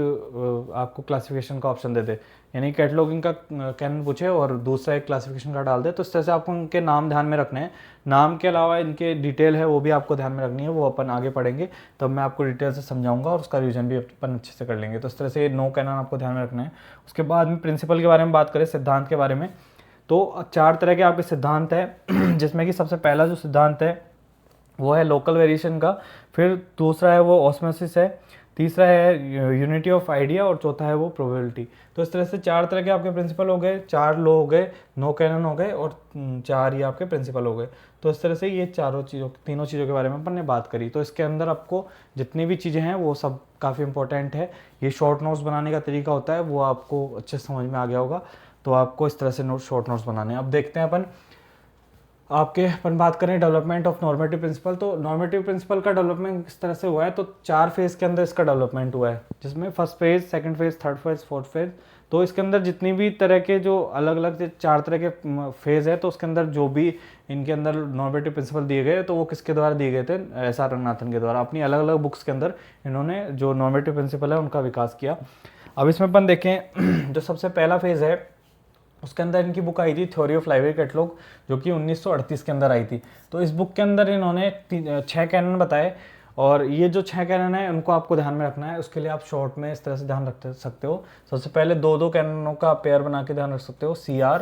आपको क्लासिफिकेशन का ऑप्शन दे दे, यानी कैटलॉगिंग का कैनन पूछे और दूसरा एक क्लासिफिकेशन का डाल दे। तो इस तरह से आपको उनके नाम ध्यान में रखने हैं। नाम के अलावा इनके डिटेल है वो भी आपको ध्यान में रखनी है, वो अपन आगे पढ़ेंगे तब मैं आपको डिटेल से समझाऊंगा और उसका रिवीजन भी अपन अच्छे से कर लेंगे। तो इस तरह से 9 कैनन आपको ध्यान में रखना है। उसके बाद में प्रिंसिपल के बारे में बात करें, सिद्धांत के बारे में, तो 4 तरह के आपके सिद्धांत है जिसमें कि सबसे पहला जो सिद्धांत है वो है लोकल वेरिएशन का, फिर दूसरा है वो ऑस्मोसिस है, तीसरा है यूनिटी ऑफ आइडिया और चौथा है वो प्रोबेबिलिटी। तो इस तरह से 4 तरह के आपके प्रिंसिपल हो गए, 4 लॉ हो गए, 9 कैनन हो गए और 4 ये आपके प्रिंसिपल हो गए। तो इस तरह से ये तीनों चीज़ों के बारे में अपन ने बात करी। तो इसके अंदर आपको जितनी भी चीज़ें हैं वो सब काफ़ी इंपॉर्टेंट है। ये शॉर्ट नोट्स बनाने का तरीका होता है वो आपको अच्छे से समझ में आ गया होगा, तो आपको इस तरह से शॉर्ट नोट्स बनाने हैं। अब देखते हैं अपन बात करें डेवलपमेंट ऑफ नॉर्मेटिव प्रिंसिपल। तो नॉर्मेटिव प्रिंसिपल का डेवलपमेंट किस तरह से हुआ है, तो 4 फेज़ के अंदर इसका डेवलपमेंट हुआ है, जिसमें first phase, second phase, third phase, fourth phase. तो इसके अंदर जितनी भी तरह के जो अलग अलग 4 तरह के फेज़ है, तो उसके अंदर जो भी इनके अंदर नॉर्मेटिव प्रिंसिपल दिए गए तो वो किसके द्वारा दिए गए थे, एस.आर. रंगनाथन के द्वारा। अपनी अलग अलग बुक्स के अंदर इन्होंने जो नॉर्मेटिव प्रिंसिपल है उनका विकास किया। अब इसमें अपन देखें जो सबसे पहला फेज़ है उसके अंदर इनकी बुक आई थी थ्योरी ऑफ लाइब्रेरी कैटलॉग, जो कि 1938 के अंदर आई थी। तो इस बुक के अंदर इन्होंने 6 कैनन बताए और ये जो 6 कैनन है उनको आपको ध्यान में रखना है। उसके लिए आप शॉर्ट में इस तरह से ध्यान रख सकते हो। सबसे पहले 2-2 कैननों का पेयर बना के ध्यान रख सकते हो, CR,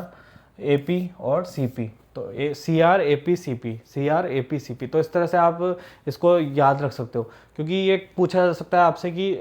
AP और CP। तो CR, AP, CP, CR, AP, CP। तो इस तरह से आप इसको याद रख सकते हो, क्योंकि ये पूछा जा सकता है आपसे कि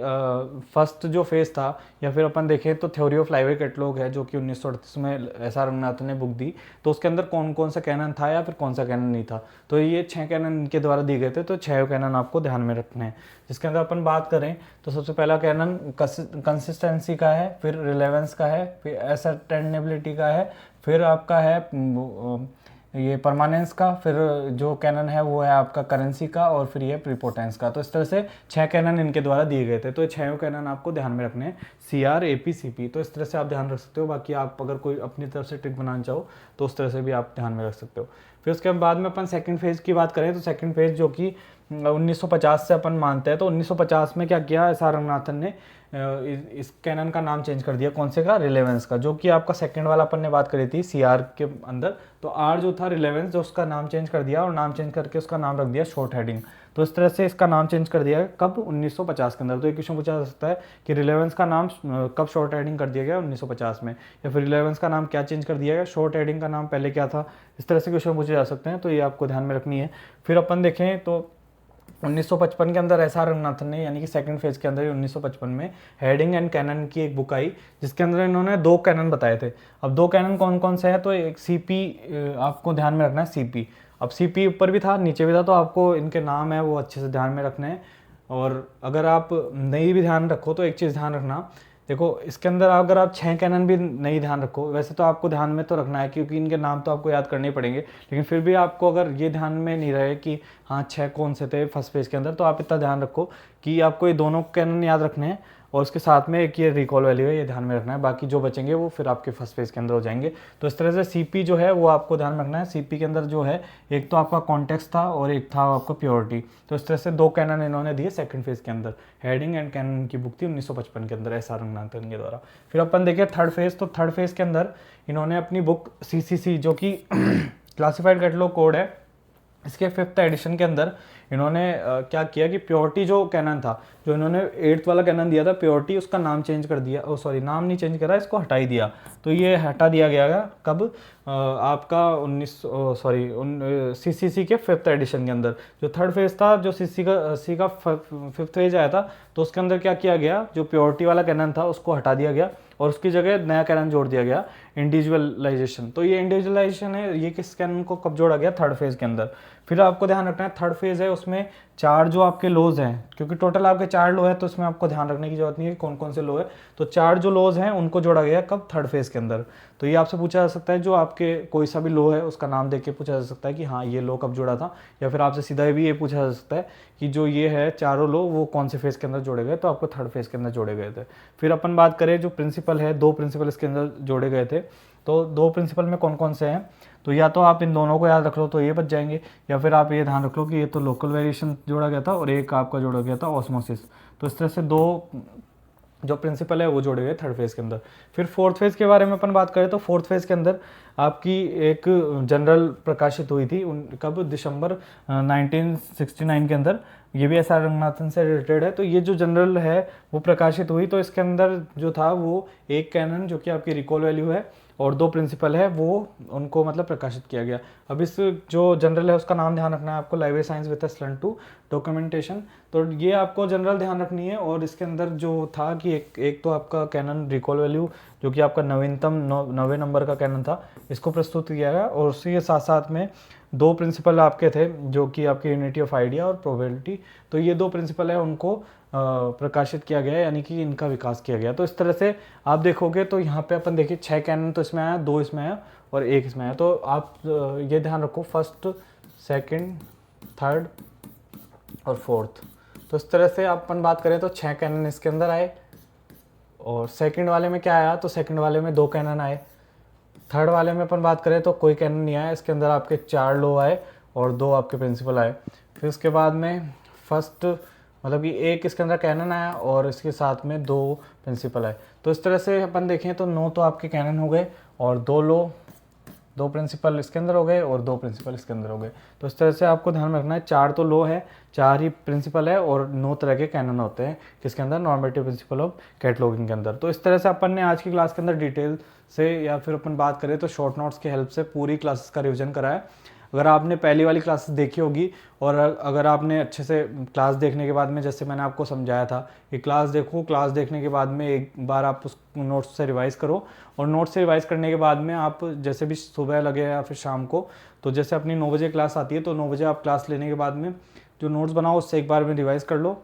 फर्स्ट जो फेज़ था, या फिर अपन देखें तो थ्योरी ऑफ लाइब्रेरी कैटलॉग है जो कि 1938 में एस.आर. रंगनाथन ने बुक दी, तो उसके अंदर कौन कौन सा कैनन था या फिर कौन सा कैनन नहीं था। तो ये 6 कैनन इनके द्वारा दिए गए थे, तो 6 कैनन आपको ध्यान में रखने हैं। जिसके अंदर अपन बात करें तो सबसे पहला कैनन कंसिस्टेंसी का है, फिर रिलेवेंस का है, फिर एसर्टेनेबिलिटी का है, फिर आपका है ये परमानेंस का, फिर जो कैनन है वो है आपका करेंसी का, और फिर ये प्रीपोटेंस का। तो इस तरह से 6 कैनन इनके द्वारा दिए गए थे। तो ये 6 कैनन आपको ध्यान में रखने हैं, CR, AP, CP। तो इस तरह से आप ध्यान रख सकते हो। बाकी आप अगर कोई अपनी तरफ से ट्रिक बनाना चाहो तो उस तरह से भी आप ध्यान में रख सकते हो। फिर उसके बाद में अपन सेकंड फेज़ की बात करें तो सेकंड फेज़ जो कि 1950 से अपन मानते हैं, तो 1950 में क्या किया एस.आर. रंगनाथन ने, इस कैनन का नाम चेंज कर दिया। कौन से का, रिलेवेंस का, जो कि आपका सेकंड वाला अपन ने बात करी थी CR के अंदर। तो R जो था रिलेवेंस, जो उसका नाम चेंज कर दिया और नाम चेंज करके उसका नाम रख दिया शॉर्ट हेडिंग। तो इस तरह से इसका नाम चेंज कर दिया कब, 1950 के अंदर। तो एक क्वेश्चन पूछा जा सकता है कि रिलेवेंस का नाम कब शॉर्ट हेडिंग कर दिया गया 1950 में, या फिर रिलेवेंस का नाम क्या चेंज कर दिया गया, शॉर्ट हेडिंग का नाम पहले क्या था। इस तरह से क्वेश्चन पूछे जा सकते हैं, तो ये आपको ध्यान में रखनी है। फिर अपन देखें तो 1955 के अंदर एस.आर. रंगनाथन ने, यानी कि सेकंड फेज के अंदर 1955 में हेडिंग एंड कैनन की एक बुक आई, जिसके अंदर इन्होंने 2 कैनन बताए थे। अब 2 कैनन कौन कौन से हैं, तो एक CP आपको ध्यान में रखना है, CP। अब CP ऊपर भी था नीचे भी था, तो आपको इनके नाम है वो अच्छे से ध्यान में रखने हैं। और अगर आप नहीं भी ध्यान रखो तो एक चीज़ ध्यान रखना, देखो इसके अंदर अगर आप 6 कैनन भी नहीं ध्यान रखो, वैसे तो आपको ध्यान में तो रखना है क्योंकि इनके नाम तो आपको याद करने ही पड़ेंगे, लेकिन फिर भी आपको अगर ये ध्यान में नहीं रहे कि हाँ 6 कौन से थे फर्स्ट पेज के अंदर, तो आप इतना ध्यान रखो कि आपको ये दोनों कैनन याद रखने हैं और उसके साथ में एक ये रिकॉल वैल्यू है, ये ध्यान में रखना है। बाकी जो बचेंगे वो फिर आपके फर्स्ट पेज के अंदर हो जाएंगे। तो इस तरह से CP जो है वो आपको ध्यान रखना है। CP के अंदर जो है एक तो आपका कॉन्टेक्स्ट था और एक था आपका प्योरिटी। तो इस तरह से 2 कैनन इन्होंने दिए सेकंड फेज के अंदर। हेडिंग एंड कैनन की बुक थी 1955 के अंदर एस.आर. रंगनाथन के द्वारा। फिर अपन देखें थर्ड फेज, तो थर्ड फेज के अंदर इन्होंने अपनी बुक CCC जो कि क्लासिफाइड कैटलॉग कोड है, इसके 5th एडिशन के अंदर इन्होंने क्या किया कि प्योरिटी जो कैनन था, जो इन्होंने 8th वाला कैनन दिया था प्योरिटी, उसका नाम चेंज कर दिया, नाम नहीं चेंज करा, इसको हटा ही दिया। तो ये हटा दिया गया कब, आपका CCC के 5th एडिशन के अंदर। जो थर्ड फेज था, जो CC का 5th फेज आया था, तो उसके अंदर क्या किया गया, जो प्योरिटी वाला कैनन था उसको हटा दिया गया और उसकी जगह नया कैनन जोड़ दिया गया, इंडिविजुअलाइजेशन। तो ये इंडिविजुअलाइजेशन है, ये किस कैनन को कब जोड़ा गया, थर्ड फेज के अंदर। फिर आपको ध्यान रखना है थर्ड फेज है उसमें 4 जो आपके लोज हैं, क्योंकि टोटल आपके 4 लो है तो उसमें आपको ध्यान रखने की जरूरत नहीं है कौन कौन से लो है। तो 4 जो लोज हैं उनको जोड़ा गया कब, थर्ड फेज के अंदर। तो ये आपसे पूछा जा सकता है, जो आपके कोई सा भी लो है उसका नाम देख के पूछा जा सकता है कि हाँ ये लो कब जुड़ा था, या फिर आपसे सीधा भी ये पूछा जा सकता है कि जो ये है चारों लो वो कौन से फेज के अंदर जोड़े गए, तो आपको थर्ड फेज के अंदर जोड़े गए थे। फिर अपन बात करें जो प्रिंसिपल है, 2 प्रिंसिपल इसके अंदर जोड़े गए थे। तो 2 प्रिंसिपल में कौन कौन से हैं, तो या तो आप इन दोनों को याद रख लो तो ये बच जाएंगे, या फिर आप ये ध्यान रख लो कि ये तो लोकल वेरिएशन जोड़ा गया था और एक आपका जोड़ा गया था ऑस्मोसिस। तो इस तरह से 2 जो प्रिंसिपल है वो जोड़े गए थर्ड फेज के अंदर। फिर फोर्थ फेज के बारे में अपन बात करें तो फोर्थ फेज के अंदर आपकी एक जनरल प्रकाशित हुई थी कब, दिसंबर 1969 के अंदर। ये भी एस आर रंगनाथन से रिलेटेड है। तो ये जो जनरल है वो प्रकाशित हुई, तो इसके अंदर जो था वो एक कैनन जो कि आपकी रिकॉल वैल्यू है और 2 प्रिंसिपल है वो उनको मतलब प्रकाशित किया गया। अब इस जो जनरल है उसका नाम ध्यान रखना है आपको, library science with slant to documentation. तो ये आपको जनरल ध्यान रखनी है। और इसके अंदर जो था कि एक तो आपका कैनन रिकॉल वैल्यू जो कि आपका नवीनतम 9वें नंबर का कैनन था, इसको प्रस्तुत किया गया। और उसी के साथ साथ में 2 प्रिंसिपल आपके थे जो कि आपके यूनिटी ऑफ आइडिया और प्रोबेबिलिटी। तो ये 2 प्रिंसिपल है उनको प्रकाशित किया गया, यानी कि इनका विकास किया गया। तो इस तरह से आप देखोगे तो यहाँ पे अपन देखिए 6 कैनन तो इसमें आया, 2 इसमें आया और 1 इसमें आया। तो आप ये ध्यान रखो फर्स्ट, सेकंड, थर्ड और फोर्थ। तो इस तरह से अपन बात करें तो 6 कैनन इसके अंदर आए। और सेकंड वाले में क्या आया, तो सेकंड वाले में 2 कैनन आए। थर्ड वाले में अपन बात करें तो कोई कैनन नहीं आया, इसके अंदर आपके 4 लो आए और 2 आपके प्रिंसिपल आए। फिर उसके बाद में फर्स्ट मतलब कि एक इसके अंदर कैनन आया और इसके साथ में 2 प्रिंसिपल आए। तो इस तरह से अपन देखें तो 9 तो आपके कैनन हो गए और 2 लो, 2 प्रिंसिपल इसके अंदर हो गए और 2 प्रिंसिपल इसके अंदर हो गए। तो इस तरह से आपको ध्यान में रखना है 4 तो लो है, 4 ही प्रिंसिपल है और 9 तरह के कैनन होते हैं किसके अंदर, नॉर्मेटिव प्रिंसिपल ऑफ कैटलॉगिंग के अंदर। तो इस तरह से अपन ने आज की क्लास के अंदर डिटेल से या फिर अपन बात करें तो शॉर्ट नोट्स की हेल्प से पूरी क्लासेस का रिविजन कराया। अगर आपने पहली वाली क्लासेस देखी होगी और अगर आपने अच्छे से क्लास देखने के बाद में, जैसे मैंने आपको समझाया था कि क्लास देखो, क्लास देखने के बाद में एक बार आप उस नोट्स से रिवाइज़ करो और नोट्स से रिवाइज़ करने के बाद में आप जैसे भी सुबह लगे या फिर शाम को, तो जैसे अपनी 9 बजे क्लास आती है तो 9 बजे आप क्लास लेने के बाद में जो नोट्स बनाओ उससे एक बार में रिवाइज़ कर लो।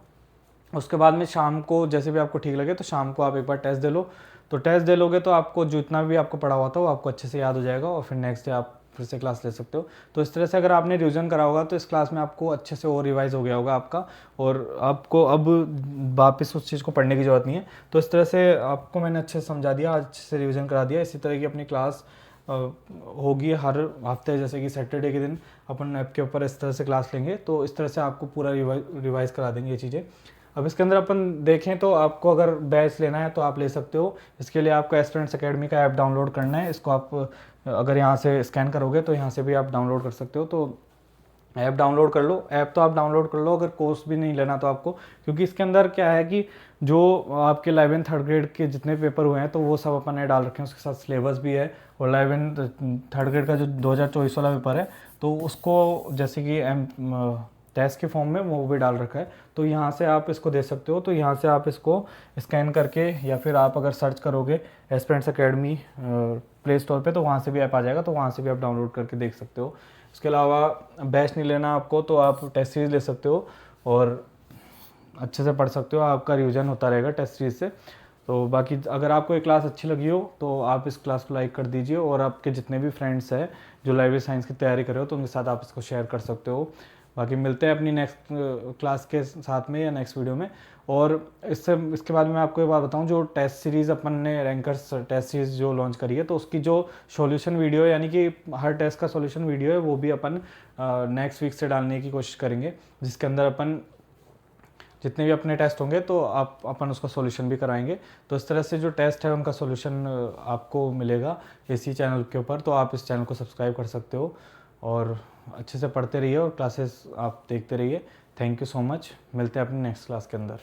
उसके बाद में शाम को जैसे भी आपको ठीक लगे तो शाम को आप एक बार टेस्ट दे लो। तो टेस्ट दे लोगे तो आपको जितना भी आपको पढ़ा हुआ था वो आपको अच्छे से याद हो जाएगा और फिर नेक्स्ट डे आप फिर से क्लास ले सकते हो। तो इस तरह से अगर आपने रिवीजन करा होगा तो इस क्लास में आपको अच्छे से और रिवाइज हो गया होगा आपका, और आपको अब वापस उस चीज़ को पढ़ने की ज़रूरत नहीं है। तो इस तरह से आपको मैंने अच्छे से समझा दिया, अच्छे से रिवीजन करा दिया। इसी तरह की अपनी क्लास होगी हर हफ्ते, जैसे कि सैटरडे के दिन अपन ऐप के ऊपर इस तरह से क्लास लेंगे। तो इस तरह से आपको पूरा रिवाइज करा देंगे ये चीज़ें। अब इसके अंदर अपन देखें तो आपको अगर बैच लेना है तो आप ले सकते हो। इसके लिए आपको एस्पिरेंट्स एकेडमी का ऐप डाउनलोड करना है। इसको आप अगर यहाँ से स्कैन करोगे तो यहाँ से भी आप डाउनलोड कर सकते हो। तो ऐप डाउनलोड कर लो, ऐप तो आप डाउनलोड कर लो अगर कोर्स भी नहीं लेना तो आपको, क्योंकि इसके अंदर क्या है कि जो आपके 11th थर्ड ग्रेड के जितने पेपर हुए हैं तो वो सब अपन ने डाल रखे हैं, उसके साथ सिलेबस भी है। और 11th थर्ड ग्रेड का जो 2024 वाला पेपर है तो उसको जैसे कि टेस्ट के फॉर्म में वो भी डाल रखा है। तो यहाँ से आप इसको दे सकते हो। तो यहाँ से आप इसको स्कैन करके या फिर आप अगर सर्च करोगे एस्पिरेंट्स एकेडमी प्ले स्टोर पे तो वहाँ से भी ऐप आ जाएगा, तो वहाँ से भी आप डाउनलोड करके देख सकते हो। इसके अलावा बैच नहीं लेना आपको तो आप टेस्ट सीरीज़ ले सकते हो और अच्छे से पढ़ सकते हो, आपका रिवीजन होता रहेगा टेस्ट सीरीज से। तो बाकी अगर आपको ये क्लास अच्छी लगी हो तो आप इस क्लास को लाइक कर दीजिए और आपके जितने भी फ्रेंड्स हैं जो लाइब्रेरी साइंस की तैयारी कर रहे हो तो उनके साथ आप इसको शेयर कर सकते हो। बाकी मिलते हैं अपनी नेक्स्ट क्लास के साथ में या नेक्स्ट वीडियो में। और इसके बाद मैं आपको एक बात बताऊं, जो टेस्ट सीरीज़ अपन ने रैंकर्स टेस्ट सीरीज़ जो लॉन्च करी है तो उसकी जो सॉल्यूशन वीडियो है, यानी कि हर टेस्ट का सॉल्यूशन वीडियो है, वो भी अपन नेक्स्ट वीक से डालने की कोशिश करेंगे, जिसके अंदर अपन जितने भी अपने टेस्ट होंगे तो अपन उसका सॉल्यूशन भी कराएंगे। तो इस तरह से जो टेस्ट है उनका सॉल्यूशन आपको मिलेगा इसी चैनल के ऊपर। तो आप इस चैनल को सब्सक्राइब कर सकते हो और अच्छे से पढ़ते रहिए और क्लासेस आप देखते रहिए। Thank you so much. मिलते हैं अपनी नेक्स्ट क्लास के अंदर।